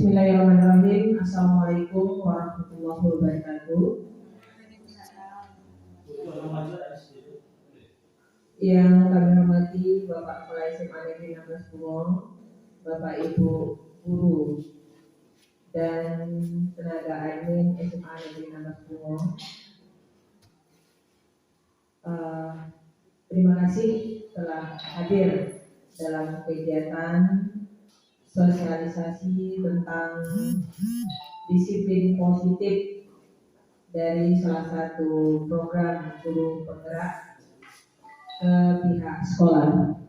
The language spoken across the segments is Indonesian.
Bismillahirrahmanirrahim. Assalamualaikum warahmatullahi wabarakatuh. Yang kami hormati Bapak Kepala SMA Negeri 16 Bungo, Bapak Ibu Guru dan tenaga admin SMA Negeri 16 Bungo. Terima kasih telah hadir dalam kegiatan sosialisasi tentang disiplin positif dari salah satu program guru penggerak ke pihak sekolah.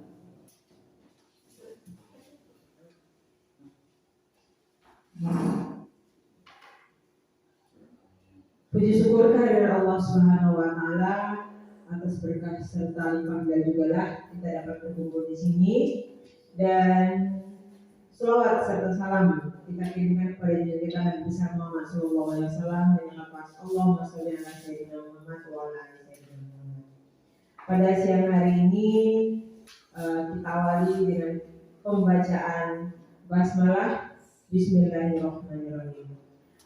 Puji syukur kehadirat Allah Subhanahu wa taala atas berkat serta limpah juga lah kita dapat berkumpul di sini, dan selawat serta salam kita kirimkan kepada junjungan kita Nabi besar Muhammad sallallahu alaihi wasallam dengan lafaz Allahumma sholli ala sayyidina Muhammad wa ala ali sayyidina Muhammad. Pada siang hari ini kita awali dengan pembacaan basmalah Bismillahirrahmanirrahim.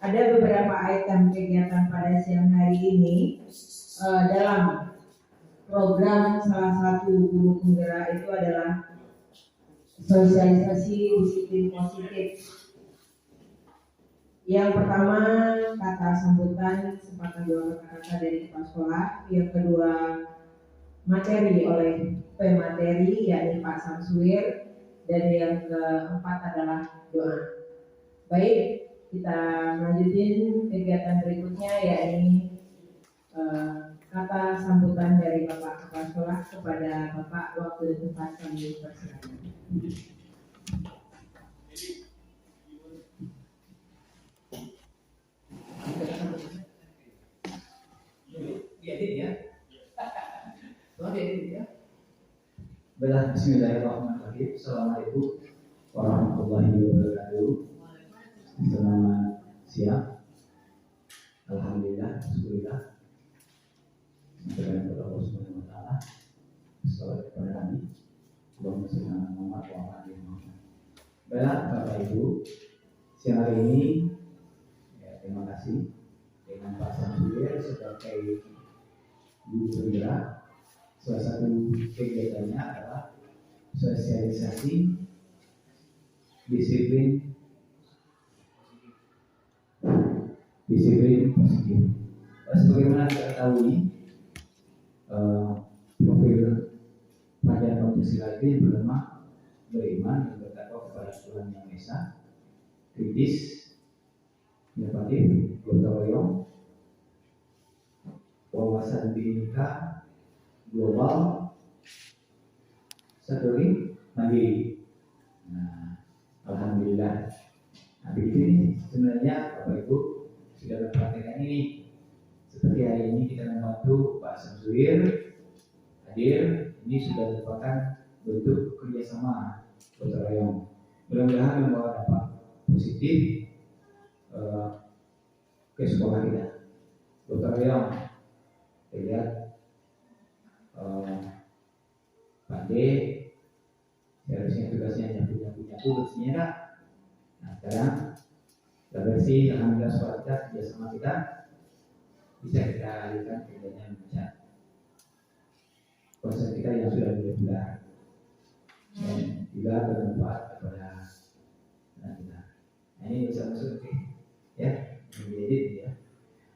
Ada beberapa item kegiatan pada siang hari ini dalam program salah satu guru penggerak itu adalah sosialisasi disiplin positif. Yang pertama, kata sambutan kesempatan dua kata dari kepala sekolah. Yang kedua, materi oleh pemateri yakni Pak Samsuir, dan yang keempat adalah doa. Baik, kita lanjutin kegiatan berikutnya yakni kata sambutan dari Bapak Kepala Sekolah kepada Bapak. Waktu dan tempat kami persilakan. Bismillahirrahmanirrahim. Assalamualaikum warahmatullahi wabarakatuh. Selamat siang. Alhamdulillah, syukurillah. Kepada Allah Subhanahu wa taala. Salawat kepada Nabi Muhammad sallallahu alaihi wasallam. Baik, Bapak Ibu, siang hari ini terima kasih dengan Pak Samsuir sebagai guru penggerak. Salah satu kegiatannya adalah sosialisasi disiplin positif. Sebagaimana kita ketahui, profil pelajaran Pancasila itu bernama beriman dan bertakwa kepada Tuhan Yang Maha Esa, kritis, inovatif, gotong royong, wawasan binika, global, satu lagi mandiri. Nah, alhamdulillah. Nah, begini sebenarnya Bapak Ibu sudah mempraktikkan ini. Seperti hari ini kita membantu Pak Samsuir hadir. Ini sudah merupakan bentuk kerjasama gotong royong. Mudah-mudahan membawa dampak positif ke sekolah kita. Gotong royong, lihat Pak D, harusnya tugasnya nyapu bersihnya enggak? Nah sekarang sudah bersih, alhamdulillah sekolah kita kerjasama kita bisa kita alihkan kegiatan mencat konsep kita yang sudah bulat dan juga bermanfaat kepada anak kita. Nah ini bisa masuk ya, menjadi ya.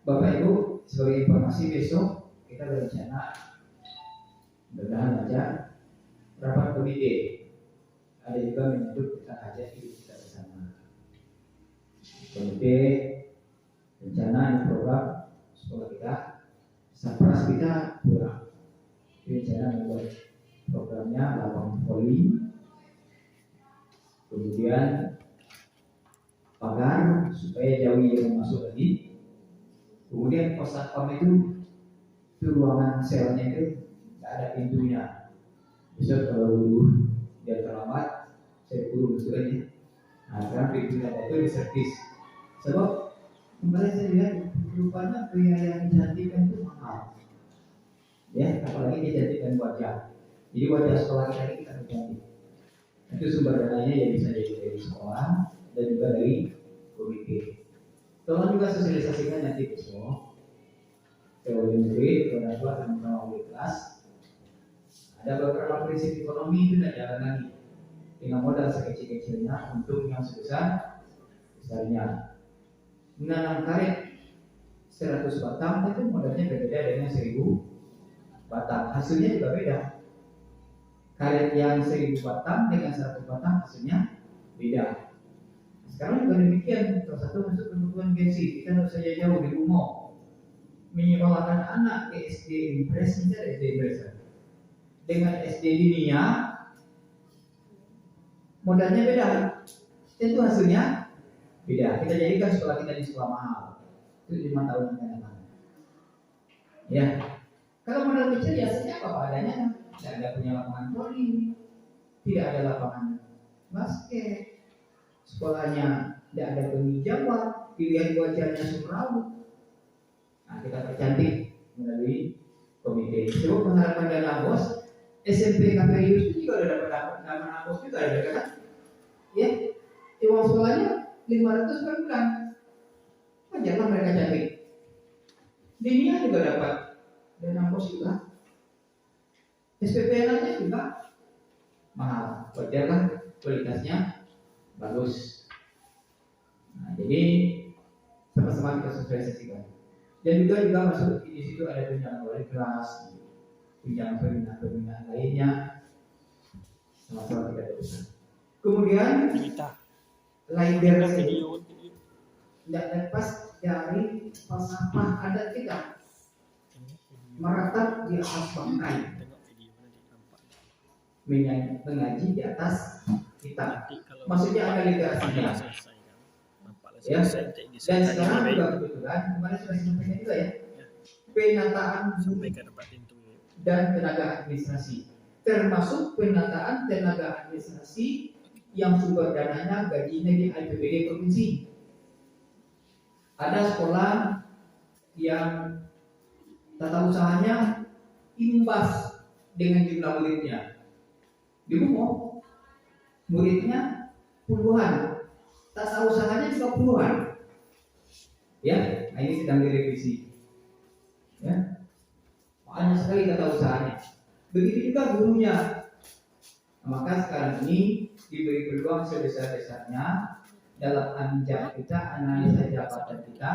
Bapak Ibu, sebagai informasi besok kita berencana mudah-mudahan aja rapat komite. Ada juga menyebut kita hajat kita bersama. Komite rencana program sekolah kita, sapras kita kurang. Rencana membuat programnya lapangan voli, kemudian pagar supaya jauh yang masuk lagi. Kemudian pos satpam itu ruangan selnya itu nggak ada pintunya. Bisa kalau dulu dia terlambat, saya kurung aja. Nah sekarang pintunya itu diservis. Sebab kemarin saya lihat rupanya pria yang dicantikkan itu mahal. Ya, apalagi dia cantikkan wajah. Jadi wajah sekolah kita ini kita cantik. Itu sumber dananya yang bisa dari sekolah dan juga dari Tolong juga sosialisasikan nanti besok ke murid, ke orang tua dan wali kelas. Ada beberapa prinsip ekonomi itu tidak jalan lagi dengan modal sekecil-kecilnya untuk yang sebesarnya. Menanam karet 100 batang itu modalnya berbeda dengan 1000 batang, hasilnya juga beda. Karet yang 1000 batang dengan 100 batang hasilnya beda. Sekarang juga demikian, salah satu masuk kebutuhan Gen-Z, kita harus saja jauh di rumah menyekolahkan anak ke SD Impres, misalnya SD Impres dengan SD Dinia, modalnya beda, tentu hasilnya beda. Kita jadikan sekolah kita di sekolah mahal, itu 5 tahun yang akan datang. Ya, kalau modal kecil biasanya apa adanya, tidak ada punya lapangan voli, tidak ada lapangan basket, sekolahnya tidak ada penghijauan, pilihan wajahnya semrawut. Nah, kita percantik melalui komite. Coba pengharapan dana bos, SMP KPIus itu juga udah dapat dana bos juga ada kan? Ya, uang sekolahnya 500 per bulan. Wajarlah mereka cantik. Dinia juga dapat dana bos juga. SPP-nya juga mahal. Wajarlah kualitasnya bagus. Nah, jadi sama-sama kita sosialisasikan. Dan juga masuk di situ ada tunjangan wali kelas, tunjangan pembinaan lainnya, sama-sama kita teruskan. Kemudian rider tidak lepas dari falsafah adat kita, meratap di atas bangkai, mengaji di atas kita. Maksudnya ada literasinya. Ya. Dan sekarang juga kebetulan kemarin sudah disampaikan juga ya, penataan dan tenaga administrasi, termasuk penataan tenaga administrasi yang sumber dananya gajinya di APBD provinsi. Ada sekolah yang tata usahanya imbas dengan jumlah muridnya. Di Bumo muridnya puluhan, tata usahanya juga puluhan. Ya, nah ini sedang direvisi. Ya, banyak sekali tata usahanya. Begitu juga gurunya. Nah, maka sekarang ini diberi peluang sebesar-besarnya dalam anjak kita, analisa jabatan kita,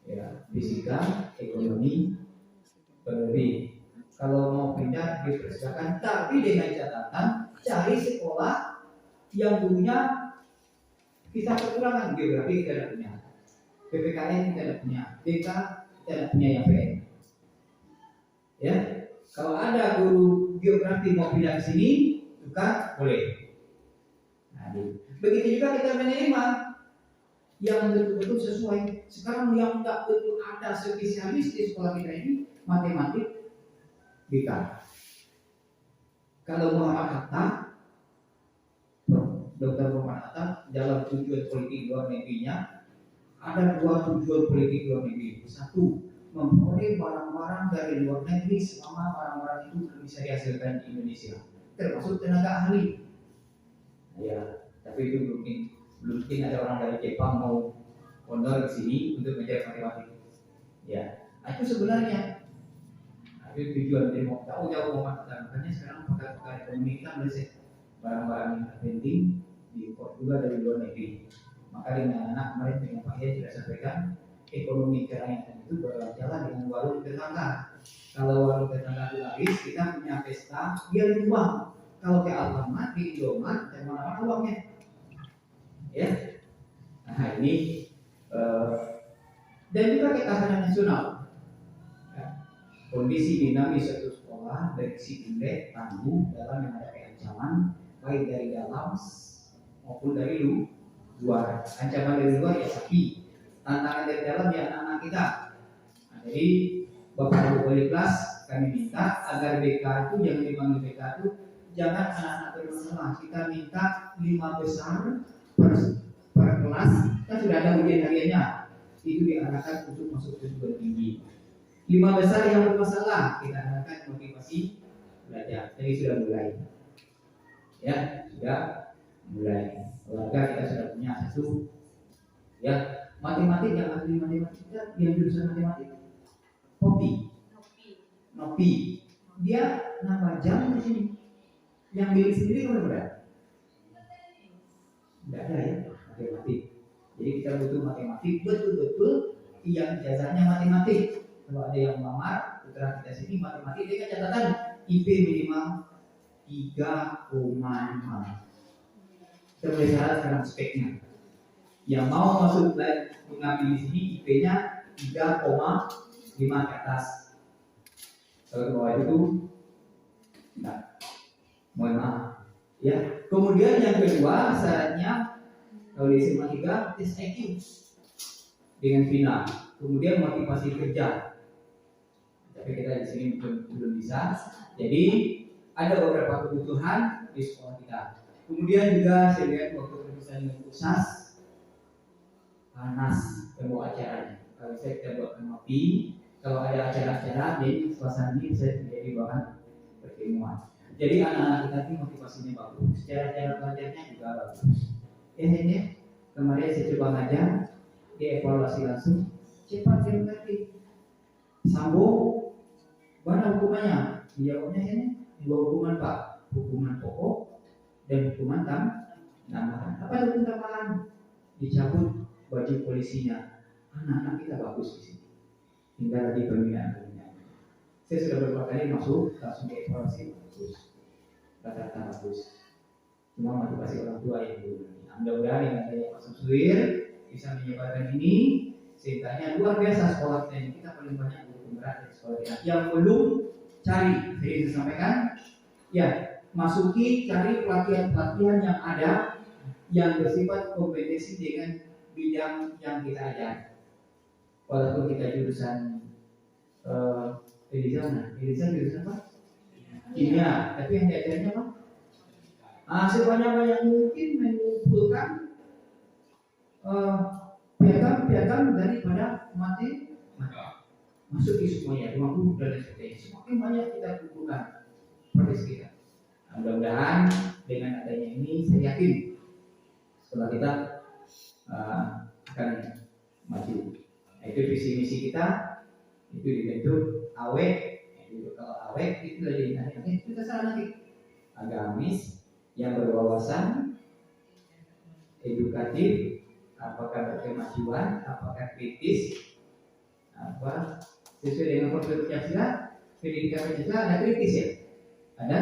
ya, fisika, ekonomi, berlebih. Kalau mau pindah dipersilakan, tapi dengan catatan cari sekolah yang gurunya kita kekurangan. Geografi kita tidak punya, PPKN kita tidak punya, BK kita tidak punya yang PN. Ya, kalau ada guru geografi mau pindah ke sini, juga boleh. Nah, begitu juga kita menerima yang betul-betul sesuai. Sekarang yang tidak betul ada spesialis di sekolah kita ini matematik, BK. Kalau Muhammad Hatta, Dr. Muhammad Hatta dalam tujuan politik luar negerinya ada 2 tujuan politik luar negeri. 1, memperoleh barang-barang dari luar negeri selama barang-barang itu bisa dihasilkan di Indonesia, termasuk tenaga ahli. Ya, tapi itu belum mungkin ada orang dari Jepang mau honor ke sini untuk mengajar matematik. Ya, nah itu sebenarnya itu tujuan dari mau tahu jauh mau mata. Makanya sekarang pakar-pakar ekonomi kita melihat barang-barang yang penting diimpor juga dari luar negeri. Maka dengan anak kemarin dengan Pak Yai sudah sampaikan, ekonomi kerakyatan itu berjalan dengan warung tetangga. Kalau warung tetangga itu habis, kita punya pesta, dia uang. Kalau ke Alfamart, di Indomaret, dan mana-mana uangnya. Ya, nah ini dan juga ketahanan nasional. Ya. Kondisi dinamis suatu sekolah dari sisi indeks tangguh dalam menghadapi ancaman baik dari dalam maupun dari luar. Ancaman dari luar ya sapi, tantangan dari dalam ya anak-anak kita. Nah, jadi Bapak Ibu wali kelas kami minta agar BK itu jangan dipanggil BK itu jangan anak-anak bermasalah. Kita minta 5 besar per kelas, kan sudah ada ujian hariannya. Itu diarahkan untuk masuk ke perguruan tinggi. 5 besar yang bermasalah kita arahkan motivasi belajar. Jadi sudah mulai. Ya, sudah mulai. Keluarga kita sudah punya 1 Ya, matematik yang ahli matematika yang jurusan matematik. Nopi. Dia nambah jam di sini. Yang milih sendiri kan berapa? Tidak ada ya matematik. Jadi kita butuh matematik betul-betul yang ijazahnya matematik. Kalau ada yang melamar putra kita sini matematik, dia kan catatan IP minimal 3,5. Kita boleh syarat sekarang speknya. Yang mau masuk dan mengambil di sini IP-nya 3,5 ke atas. Kalau ke bawah itu enggak. Mohon maaf. Ya. Kemudian yang kedua syaratnya kalau di SMA 3 tes IQ dengan final. Kemudian motivasi kerja. Tapi kita di sini belum bisa. Jadi ada beberapa kebutuhan di sekolah kita. Kemudian juga saya lihat waktu berpisah dengan pusat panas tembok acaranya. Kalau saya kita buat kopi, kalau ada acara-acara, jadi suasana ini bisa menjadi bahan pertemuan. Jadi anak-anak kita ini motivasinya bagus, cara-cara belajarnya juga bagus. Ini kemarin saya coba ngajar, dievaluasi langsung, cepat dia mengerti. Sambo, mana hukumannya? Jawabnya ini 2 hukuman Pak, hukuman pokok dan hukuman tambahan. Apa itu tambahan? Dicabut baju polisinya. Anak-anak kita bagus di sini. Tinggal lagi pembinaan. Saya sudah beberapa kali masuk langsung dievaluasi bagus, rata-rata bagus. Cuma motivasi orang tua yang dulu. Mudah-mudahan yang ada yang masuk suir bisa menyebarkan ini sehingga luar biasa sekolah kita ini. Kita paling banyak guru penggerak di sekolah kita. Yang belum cari, saya sampaikan, ya masuki cari pelatihan-pelatihan yang ada yang bersifat kompetensi dengan bidang yang kita ajar. Walaupun kita jurusan Eliza jurusan apa? Kimia, tapi yang diajarnya apa? Sebanyak-banyak mungkin mengumpulkan piagam daripada materi masuk di semuanya 50 dan sebagainya. Semakin banyak kita kumpulkan pada kita. Mudah-mudahan dengan adanya ini saya yakin sekolah kita akan maju. Nah, itu visi misi kita itu dibentuk awek. Itu kalau awek itu dari nanti kita salah nanti agamis yang berwawasan, edukatif, apakah berkemajuan, apakah kritis, apa sesuai dengan prosedur Pancasila. Pendidikan Pancasila ada kritis ya, ada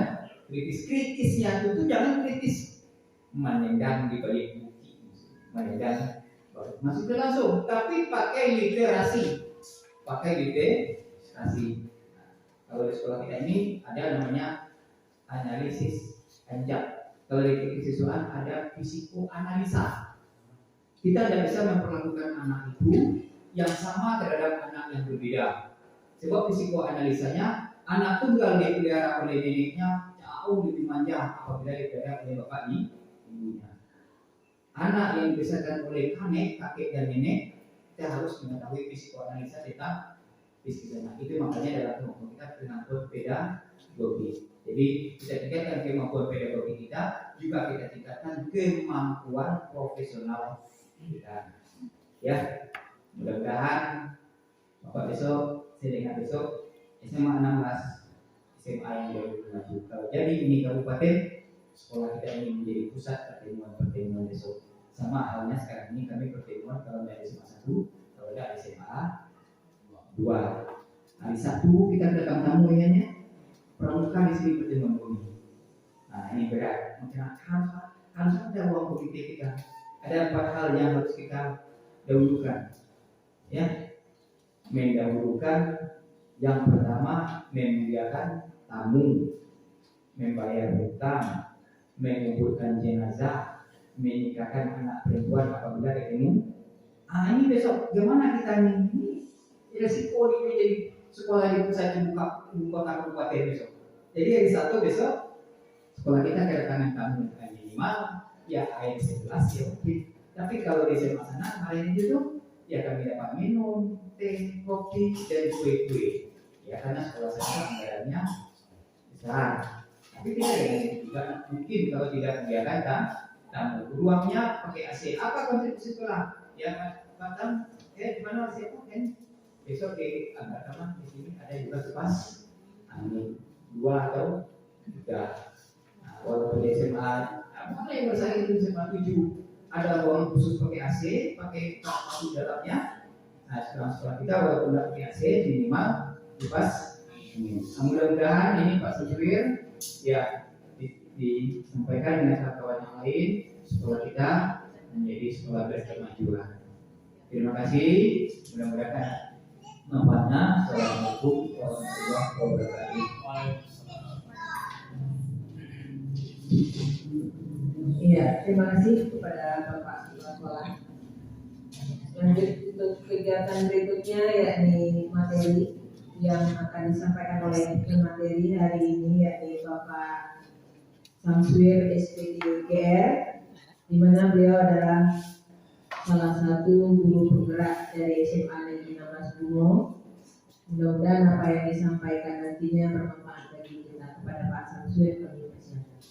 kritisnya itu jangan kritis menendang di balik bukti, menendang masuk ke langsung, tapi pakai literasi. Kalau di sekolah kita ini ada namanya analisis anjak. Kalau di kesiswaan ada psikoanalisa. Kita tidak bisa memperlakukan anak itu yang sama terhadap anak yang berbeda. Sebab psikoanalisanya anak tunggal dipelihara oleh neneknya jauh lebih manja apabila dipelihara oleh bapak ibunya. Anak yang dibesarkan oleh kakek dan nenek, kita harus mengetahui psikoanalisa tentang psikisnya. Itu makanya dalam kemampuan kita kemampuan pedagogi. Jadi kita tingkatkan kemampuan pedagogi kita, juga kita tingkatkan kemampuan profesional kita. Ya, mudah-mudahan Bapak besok, saya dengar besok SMA 16, SMA yang jauh maju. Kalau jadi ini kabupaten, sekolah kita ini menjadi pusat pertemuan besok. Sama halnya sekarang ini kami pertemuan kalau dari SMA 1, kalau ada SMA 2. Hari Sabtu kita datang tamu ya, pramuka di sini pertemuan kami. Nah ini berat, mungkin harus ada ruang politik kita. Ada 4 hal yang harus kita dahulukan. Ya, mendahulukan yang pertama memuliakan tamu, membayar hutang, menguburkan jenazah, menikahkan anak perempuan apabila ketemu. Ini besok gimana kita ini resiko ini jadi sekolah di pusat ibu kota kabupaten besok. Jadi hari Sabtu besok sekolah kita kedatangan tamu minimal ya air 11 ya oke. Tapi kalau di SMA sana hari ini itu ya kami dapat minum teh, kopi dan kue-kue. Ya karena sekolah saya anggarannya besar. Tapi tidak dengan juga mungkin kalau tidak kegiatan Nah, ruangnya pakai AC. Apa kontribusi sekolah? Ya, Pak di mana AC kan? Besok di agak taman di sini ada juga kipas angin 2 atau 3. Nah, walaupun di SMA, mana yang bersaing itu SMA 7 ada ruang khusus pakai AC, pakai kamar di dalamnya. Nah, sekolah kita walaupun tidak pakai AC minimal kipas angin. Nah, mudah-mudahan ini Pak Supir ya disampaikan dengan kawan-kawan yang lain sekolah kita menjadi sekolah berkemajuan. Terima kasih, mudah-mudahan manfaatnya. Assalamualaikum warahmatullahi wabarakatuh. Iya, terima kasih kepada Bapak Kepala Sekolah. Lanjut untuk kegiatan berikutnya yakni materi yang akan disampaikan oleh pemateri hari ini yakni Bapak Samswir SPD UGR, di mana beliau adalah salah satu guru penggerak dari SMA Negeri 16 Bungo. Mudah-mudahan apa yang disampaikan nantinya bermanfaat bagi kita. Kepada Pak Samswir kami persilakan.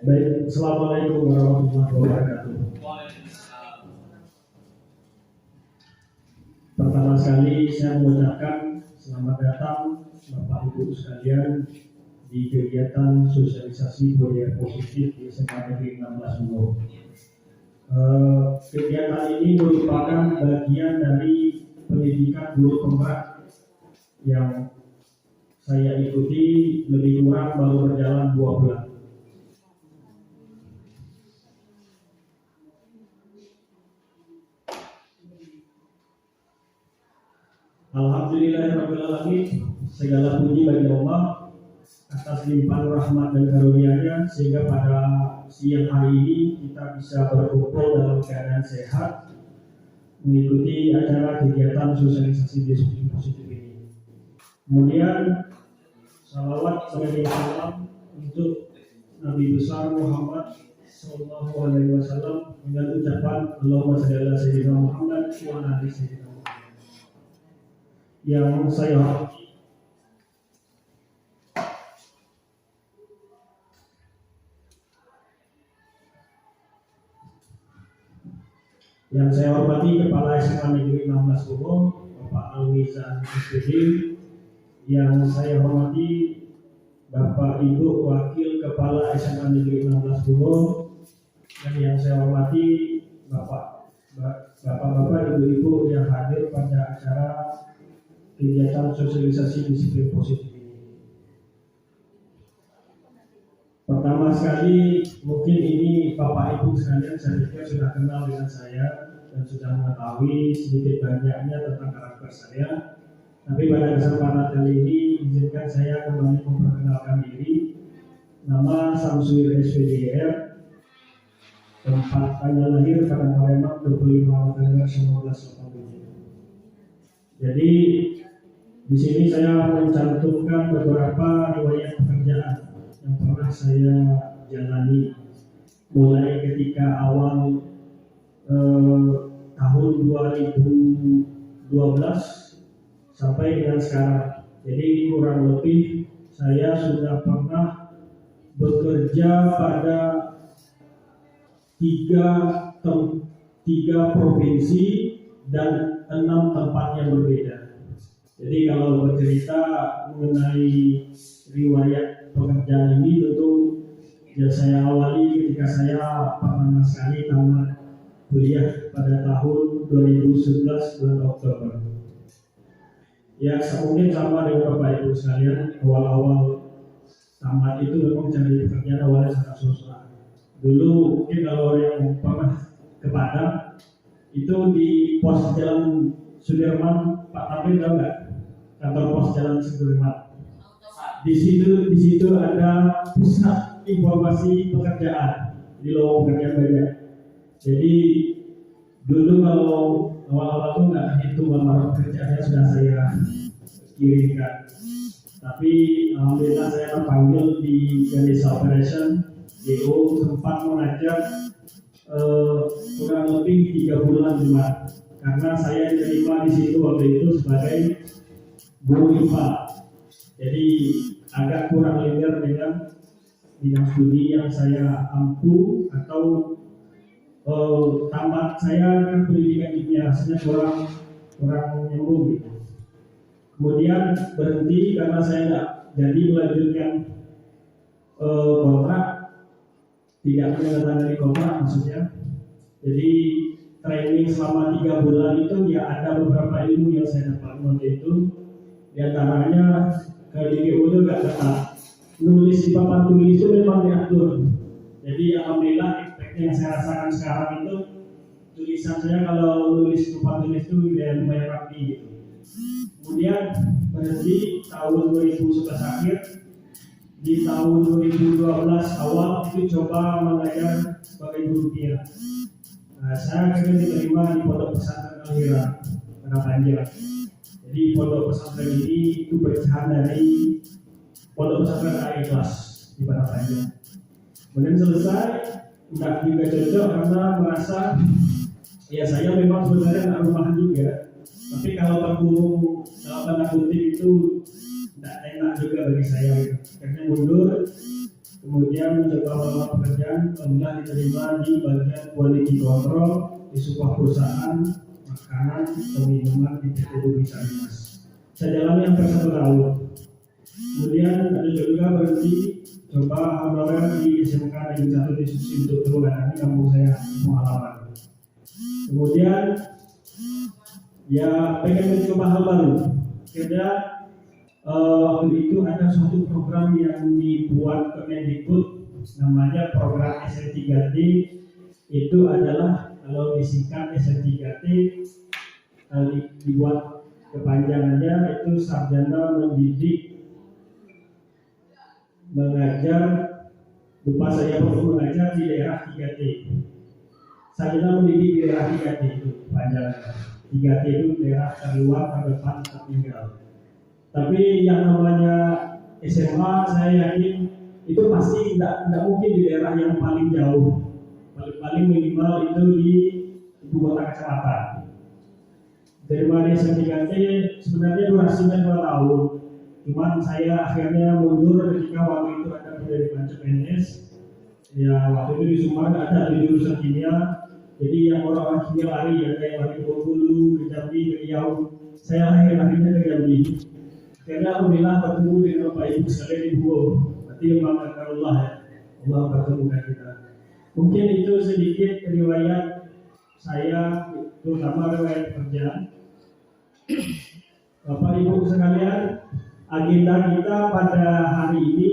Baik, Assalamualaikum warahmatullahi wabarakatuh. Pertama sekali saya mengucapkan selamat datang Bapak Ibu sekalian di kegiatan sosialisasi budaya positif di SMA Negeri 16 Bungo. Kegiatan ini merupakan bagian dari pendidikan guru penggerak yang saya ikuti lebih kurang baru berjalan 2 bulan. Alhamdulillahirrahmanirrahim, segala puji bagi Allah atas limpahan rahmat dan karunia-Nya sehingga pada siang hari ini kita bisa berkumpul dalam keadaan sehat mengikuti acara kegiatan sosialisasi disiplin positif ini. Kemudian salawat sebagai salam untuk Nabi besar Muhammad Sallallahu Alaihi Wasallam dengan ucapan Allahumma shalli ala sayyidina Muhammad wa ala ali sayyidina Muhammad. Yang saya hormati Kepala SMA Negeri 16 Bungo Bapak Alwizan SPD, yang saya hormati Bapak Ibu Wakil Kepala SMA Negeri 16 Bungo, dan yang saya hormati Bapak-Bapak, Ibu-Ibu yang hadir pada acara kegiatan sosialisasi disiplin positif ini. Pertama sekali, mungkin ini Bapak Ibu sekalian saya pikir sudah kenal dengan saya dan sudah mengetahui sedikit banyaknya tentang karakter saya. Tapi pada kesempatan kali ini izinkan saya kembali memperkenalkan diri. Nama Samswir SPDR, tempat tanggal lahir pada Palembang 25 November 1987. Jadi di sini saya mencantumkan beberapa riwayat pekerjaan yang pernah saya jalani mulai ketika awal tahun 2012 sampai dengan sekarang. Jadi kurang lebih saya sudah pernah bekerja pada tiga provinsi dan 6 tempat yang berbeda. Jadi kalau bercerita mengenai riwayat pekerjaan ini tentu ya saya awali ketika saya pertama sekali tamat kuliah pada tahun 2011 bulan Oktober. Ya mungkin sama dengan Bapak Ibu sekalian, awal-awal tamat itu memang cari pekerjaan awalnya sangat susah. Dulu mungkin kalau yang pernah ke Padang itu di pos Jalan Sudirman, Pak Tamrin tahu nggak? Kantor pos Jalan Sudirman. Di situ ada pusat informasi pekerjaan, di lowongan pekerjaan banyak. Jadi dulu kalau awal-awal itu nggak hitung lamaran pekerjaannya sudah saya kirimkan. Tapi alhamdulillah saya terpanggil di Desa Operation DO, tempat mengajar kurang lebih 3 bulan cuma, karena saya diterima di situ waktu itu sebagai guru IPA. Jadi agak kurang linear dengan bidang studi yang saya ampu atau tamat saya kan pendidikan kimia rasanya kurang nyambung gitu. Kemudian berhenti karena saya nggak jadi melanjutkan kontrak, tidak menandatangani kontrak maksudnya. Jadi training selama 3 bulan itu ya ada beberapa ilmu yang saya dapat waktu itu. Di antaranya ke DPO itu nggak ketat. Nulis di papan tulis itu memang diatur. Jadi alhamdulillah efeknya yang saya rasakan sekarang itu tulisan saya kalau nulis di papan tulis itu ya lumayan rapi gitu. Kemudian berhenti tahun 2011 akhir, di tahun 2012 awal itu coba mengajar sebagai guru kimia. Nah, saya akhirnya diterima di Pondok Pesantren Al-Hira pada Banjar. Jadi Pondok Pesantren ini itu pecahan dari Pondok Pesantren Al-Ikhlas di Padang Banjar. Kemudian selesai, tidak juga cocok karena merasa ya saya memang sebenarnya anak rumahan juga, tapi kalau terkurung dalam tanda kutip itu tidak enak juga bagi saya. Akhirnya mundur, kemudian mencoba melamar pekerjaan, alhamdulillah diterima di bagian quality control di sebuah perusahaan makanan atau minuman di PT Bumi Sarimas. Saya jalani hampir 1 tahun. Kemudian ada juga berhenti coba honorer di SMK Negeri 1 di Susi untuk Telungan, ini kampung saya pengalaman. Kemudian ya pengen mencoba hal baru. Akhirnya waktu itu ada suatu program yang dibuat Kemendikbud, namanya program SN3T. Itu adalah kalau disingkat SN3T dibuat kepanjangannya itu sarjana mendidik mengajar, lupa saya perlu mengajar di daerah 3T. Sarjana mendidik di daerah 3T itu panjangannya. 3T itu daerah terluar, terdepan, tertinggal. Tapi yang namanya SMA saya yakin itu pasti tidak mungkin di daerah yang paling jauh, paling minimal itu di ibu kota kecamatan. Dari S3T sebenarnya durasinya 2 tahun, cuman saya akhirnya mundur ketika waktu itu ada penerimaan CPNS. Ya waktu itu di Sumatera ada di jurusan kimia, jadi yang orang-orang kimia lari, ada yang lari ke Bengkulu, ke Jambi, ke Riau. Saya akhirnya ke Jambi. Karena alhamdulillah bertemu dengan Bapak Ibu sekalian di Buo. Berarti memang Allah ya, Allah bertemukan kita. Mungkin itu sedikit riwayat saya, terutama riwayat pekerjaan. Bapak Ibu sekalian, agenda kita pada hari ini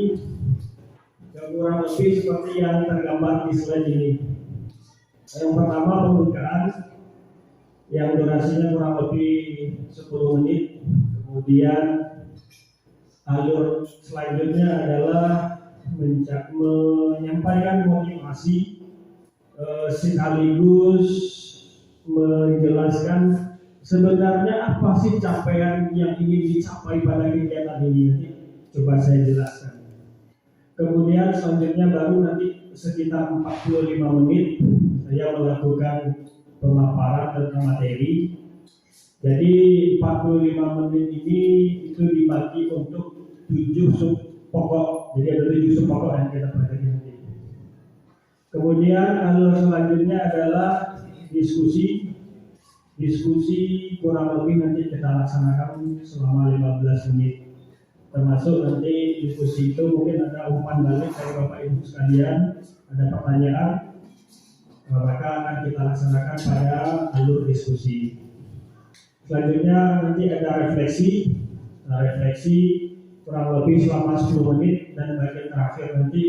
kurang lebih seperti yang tergambar di slide ini. Yang pertama pembukaan yang durasinya kurang lebih 10 menit. Kemudian alur selanjutnya adalah menyampaikan motivasi sekaligus menjelaskan sebenarnya apa sih capaian yang ingin dicapai pada kegiatan ini. Coba saya jelaskan. Kemudian selanjutnya baru nanti sekitar 45 menit saya melakukan pemaparan tentang materi. Jadi 45 menit ini itu dibagi untuk 7 sub pokok. Jadi ada 7 sub pokok yang kita pelajari nanti. Kemudian alur selanjutnya adalah diskusi kurang lebih nanti kita laksanakan selama 15 menit. Termasuk nanti diskusi itu mungkin ada umpan balik dari Bapak Ibu sekalian, ada pertanyaan, maka akan kita laksanakan pada alur diskusi. Selanjutnya nanti ada refleksi kurang lebih selama 10 menit, dan bagian terakhir nanti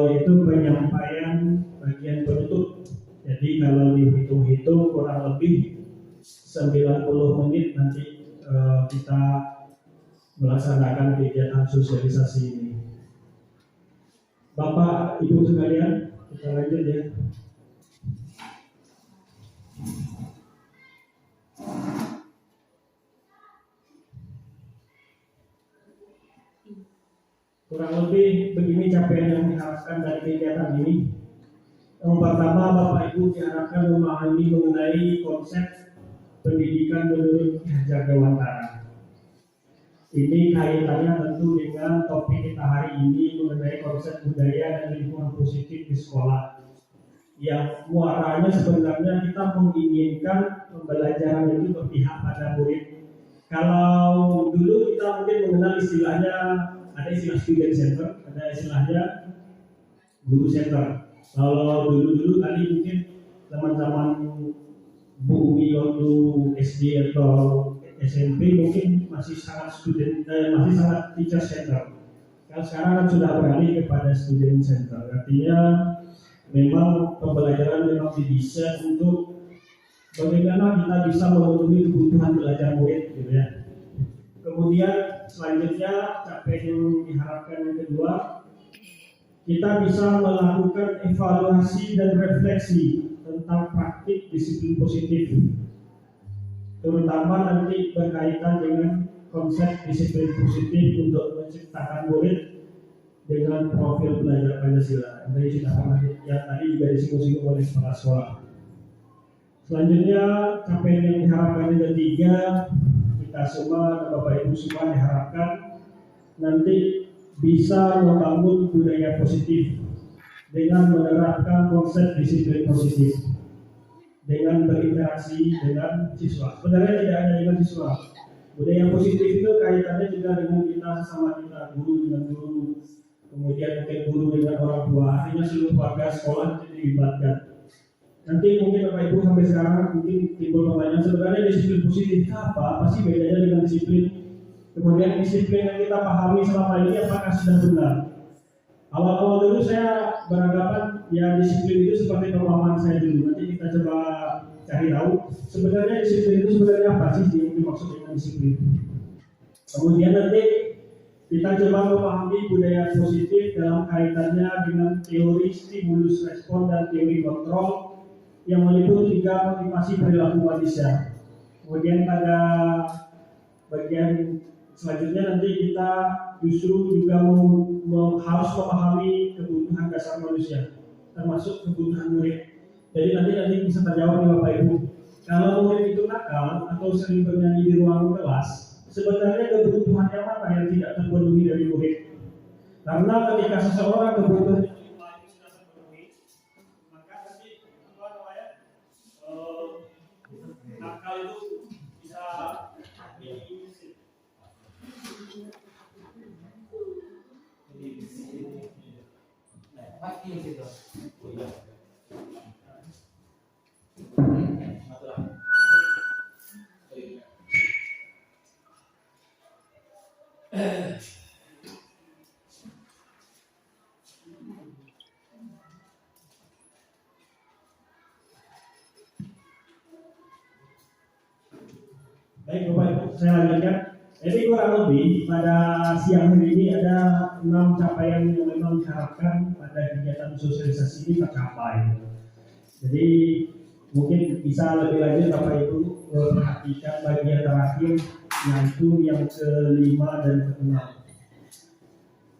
yaitu penyampaian bagian penutup. Jadi kalau dihitung-hitung kurang lebih 90 menit nanti kita melaksanakan kegiatan sosialisasi ini. Bapak Ibu sekalian, kita lanjut ya. Kurang lebih begini capaian yang diharapkan dari kegiatan ini. Yang pertama, Bapak Ibu diharapkan memahami mengenai konsep pendidikan menurut Ki Hajar Dewantara. Ini kaitannya tentu dengan topik kita hari ini mengenai konsep budaya dan lingkungan positif di sekolah. Yang muaranya sebenarnya kita menginginkan pembelajaran itu berpihak pada murid. Kalau dulu kita mungkin mengenal istilahnya, ada istilah student center, ada istilahnya guru center. Kalau dulu kali mungkin zaman-zaman Bu Umi waktu SD atau SMP mungkin masih sangat masih sangat teacher center. Kalau sekarang kan sudah beralih kepada student center. Artinya memang pembelajaran memang didesain untuk bagaimana kita bisa memenuhi kebutuhan belajar murid, gitu ya. Kemudian selanjutnya capaian yang diharapkan yang kedua, kita bisa melakukan evaluasi dan refleksi tentang praktik disiplin positif, terutama nanti berkaitan dengan konsep disiplin positif untuk menciptakan murid dengan profil belajar Pancasila. Tadi sudah pernah ya, tadi juga disinggung-singgung oleh kepala sekolah. Selanjutnya capaian yang diharapkan yang ketiga, kita semua, Bapak Ibu semua diharapkan nanti bisa membangun budaya positif dengan menerapkan konsep disiplin positif, dengan berinteraksi dengan siswa. Sebenarnya tidak hanya dengan siswa. Budaya positif itu kaitannya juga dengan kita sesama kita, guru dengan guru, kemudian mungkin guru dengan orang tua, artinya seluruh warga sekolah dilibatkan. Nanti mungkin Bapak Ibu sampai sekarang mungkin timbul pertanyaan, sebenarnya disiplin positif apa? Apa sih bedanya dengan disiplin? Kemudian disiplin yang kita pahami selama ini apakah sudah benar? Awal-awal dulu saya beranggapan ya disiplin itu seperti pemahaman saya dulu. Nanti kita coba cari tahu sebenarnya disiplin itu sebenarnya apa sih yang dimaksud dengan disiplin. Kemudian nanti kita coba memahami budaya positif dalam kaitannya dengan teori stimulus respon dan teori kontrol yang meliputi 3 motivasi perilaku manusia. Kemudian pada bagian selanjutnya nanti kita justru juga harus memahami kebutuhan dasar manusia, termasuk kebutuhan murid. Jadi nanti bisa terjawab nih Bapak Ibu. Kalau murid itu nakal atau sering bernyanyi di ruang kelas, sebenarnya kebutuhannya mana yang tidak terpenuhi dari murid? Karena ketika seseorang kebutuhan sudah terpenuhi, maka nanti nakal itu bisa diusir. Baik Bapak Ibu, saya lanjutkan. Jadi kurang lebih pada siang hari ini ada 6 capaian yang memang diharapkan pada kegiatan sosialisasi ini tercapai. Jadi mungkin bisa lebih lanjut Bapak Ibu perhatikan bagian terakhir, yaitu yang ke-5 dan ke-6.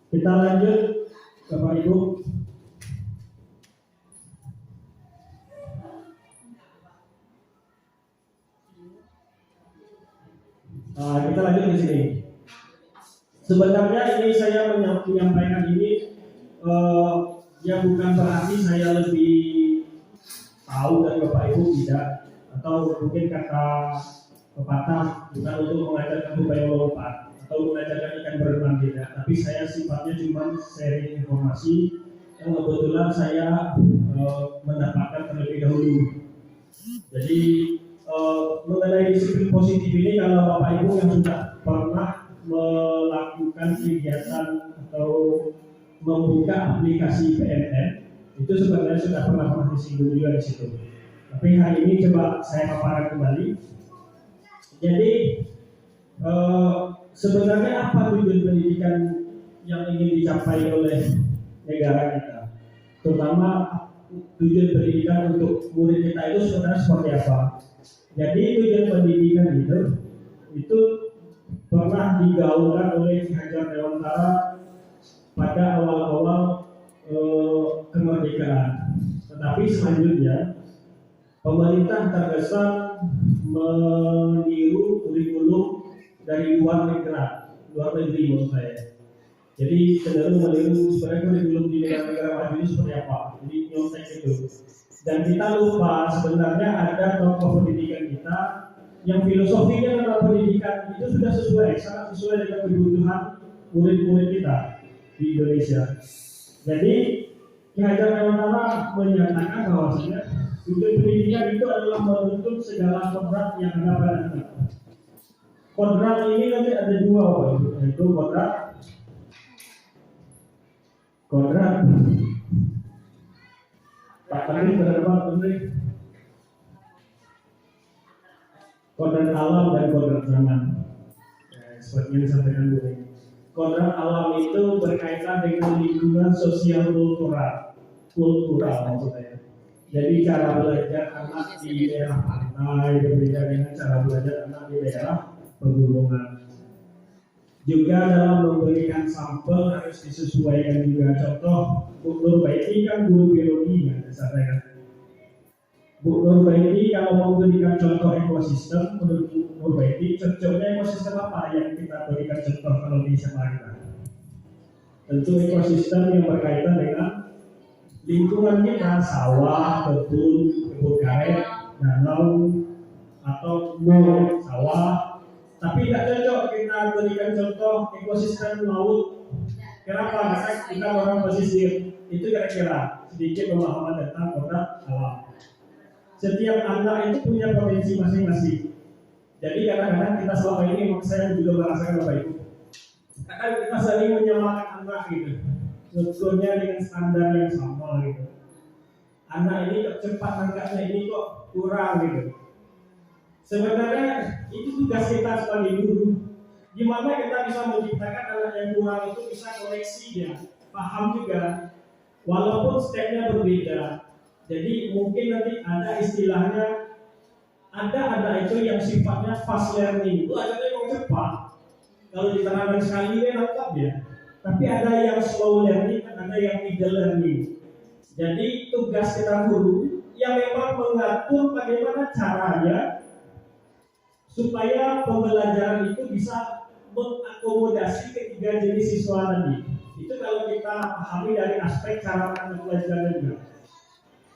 Kita lanjut Bapak Ibu. Kita lanjut di sini. Sebenarnya ini saya menyampaikan ini ya bukan berarti saya lebih tahu dari Bapak Ibu, tidak, atau mungkin kata pepatah bukan untuk mengajarkan upaya melompat atau mengajarkan ikan berenang, tidak. Tapi saya sifatnya cuma sharing informasi yang kebetulan saya mendapatkan terlebih dahulu. Jadi mengenai disiplin positif ini, kalau Bapak Ibu yang sudah pernah melakukan kegiatan atau membuka aplikasi PNN, itu sebenarnya sudah pernah disinggung juga di situ. Tapi hari ini coba saya paparkan kembali. Jadi sebenarnya apa tujuan pendidikan yang ingin dicapai oleh negara kita? Terutama tujuan pendidikan untuk murid kita itu sebenarnya seperti apa? Jadi tujuan pendidikan itu pernah digaungkan oleh Ki Hajar Dewantara pada awal-awal kemerdekaan. Tetapi selanjutnya pemerintah terkesan meniru kurikulum dari luar negara luar negeri maksud saya. Jadi cenderung meniru sebenarnya kurikulum di negara-negara maju itu seperti apa. Jadi nyontek itu. Dan kita lupa sebenarnya ada tokoh pendidikan kita yang filosofinya tentang pendidikan itu sudah sangat sesuai dengan kebutuhan murid-murid kita di Indonesia. Jadi Ki Hajar Dewantara menyatakan bahwasanya tujuan pendidikan itu adalah menuntut segala kodrat yang ada pada kita. Kodrat ini nanti ada dua, yaitu kodrat Pak Tani berdebat tentang kodrat alam dan kodrat zaman. Seperti yang disampaikan dulu. Kodrat alam itu berkaitan dengan lingkungan sosial kultural maksudnya. Jadi cara belajar anak di daerah pantai berbeda dengan cara belajar anak di daerah pegunungan. Juga dalam memberikan sampel harus disesuaikan juga. Contoh, Bu Nur Baiti kan guru biologi kan, saya. Bu Nur Baiti kalau memberikan contoh ekosistem, menurut Bu Nur Baiti, cocoknya ekosistem apa yang kita berikan contoh kalau di sekolah kita? Tentu ekosistem yang berkaitan dengan lingkungan kita, sawah, kebun karet, danau, atau mall, sawah. Tapi tidak cocok kita berikan contoh ekosistem laut. Kenapa? Karena kita orang pesisir. Itu kira-kira sedikit pemahaman tentang kodrat alam. Setiap anak itu punya potensi masing-masing. Jadi kadang-kadang kita selama ini, saya juga merasakan Bapak Ibu, kadang kita sering menyamakan anak gitu, sebetulnya dengan standar yang sama gitu. Anak ini kok cepat nangkapnya, ini kok kurang gitu. Sebenarnya itu tugas kita sebagai guru. Gimana kita bisa menciptakan anak yang kurang itu bisa koreksi dia, paham juga, walaupun stepnya berbeda. Jadi mungkin nanti ada istilahnya, ada itu yang sifatnya fast learning, belajarnya mau cepat. Kalau diterangkan sekali dia nangkap ya. Tapi ada yang slow learning, ada yang middle learning. Jadi tugas kita guru yang memang mengatur bagaimana caranya supaya pembelajaran itu bisa mengakomodasi ketiga jenis siswa tadi. Itu kalau kita pahami dari aspek cara menangkap pelajaran juga.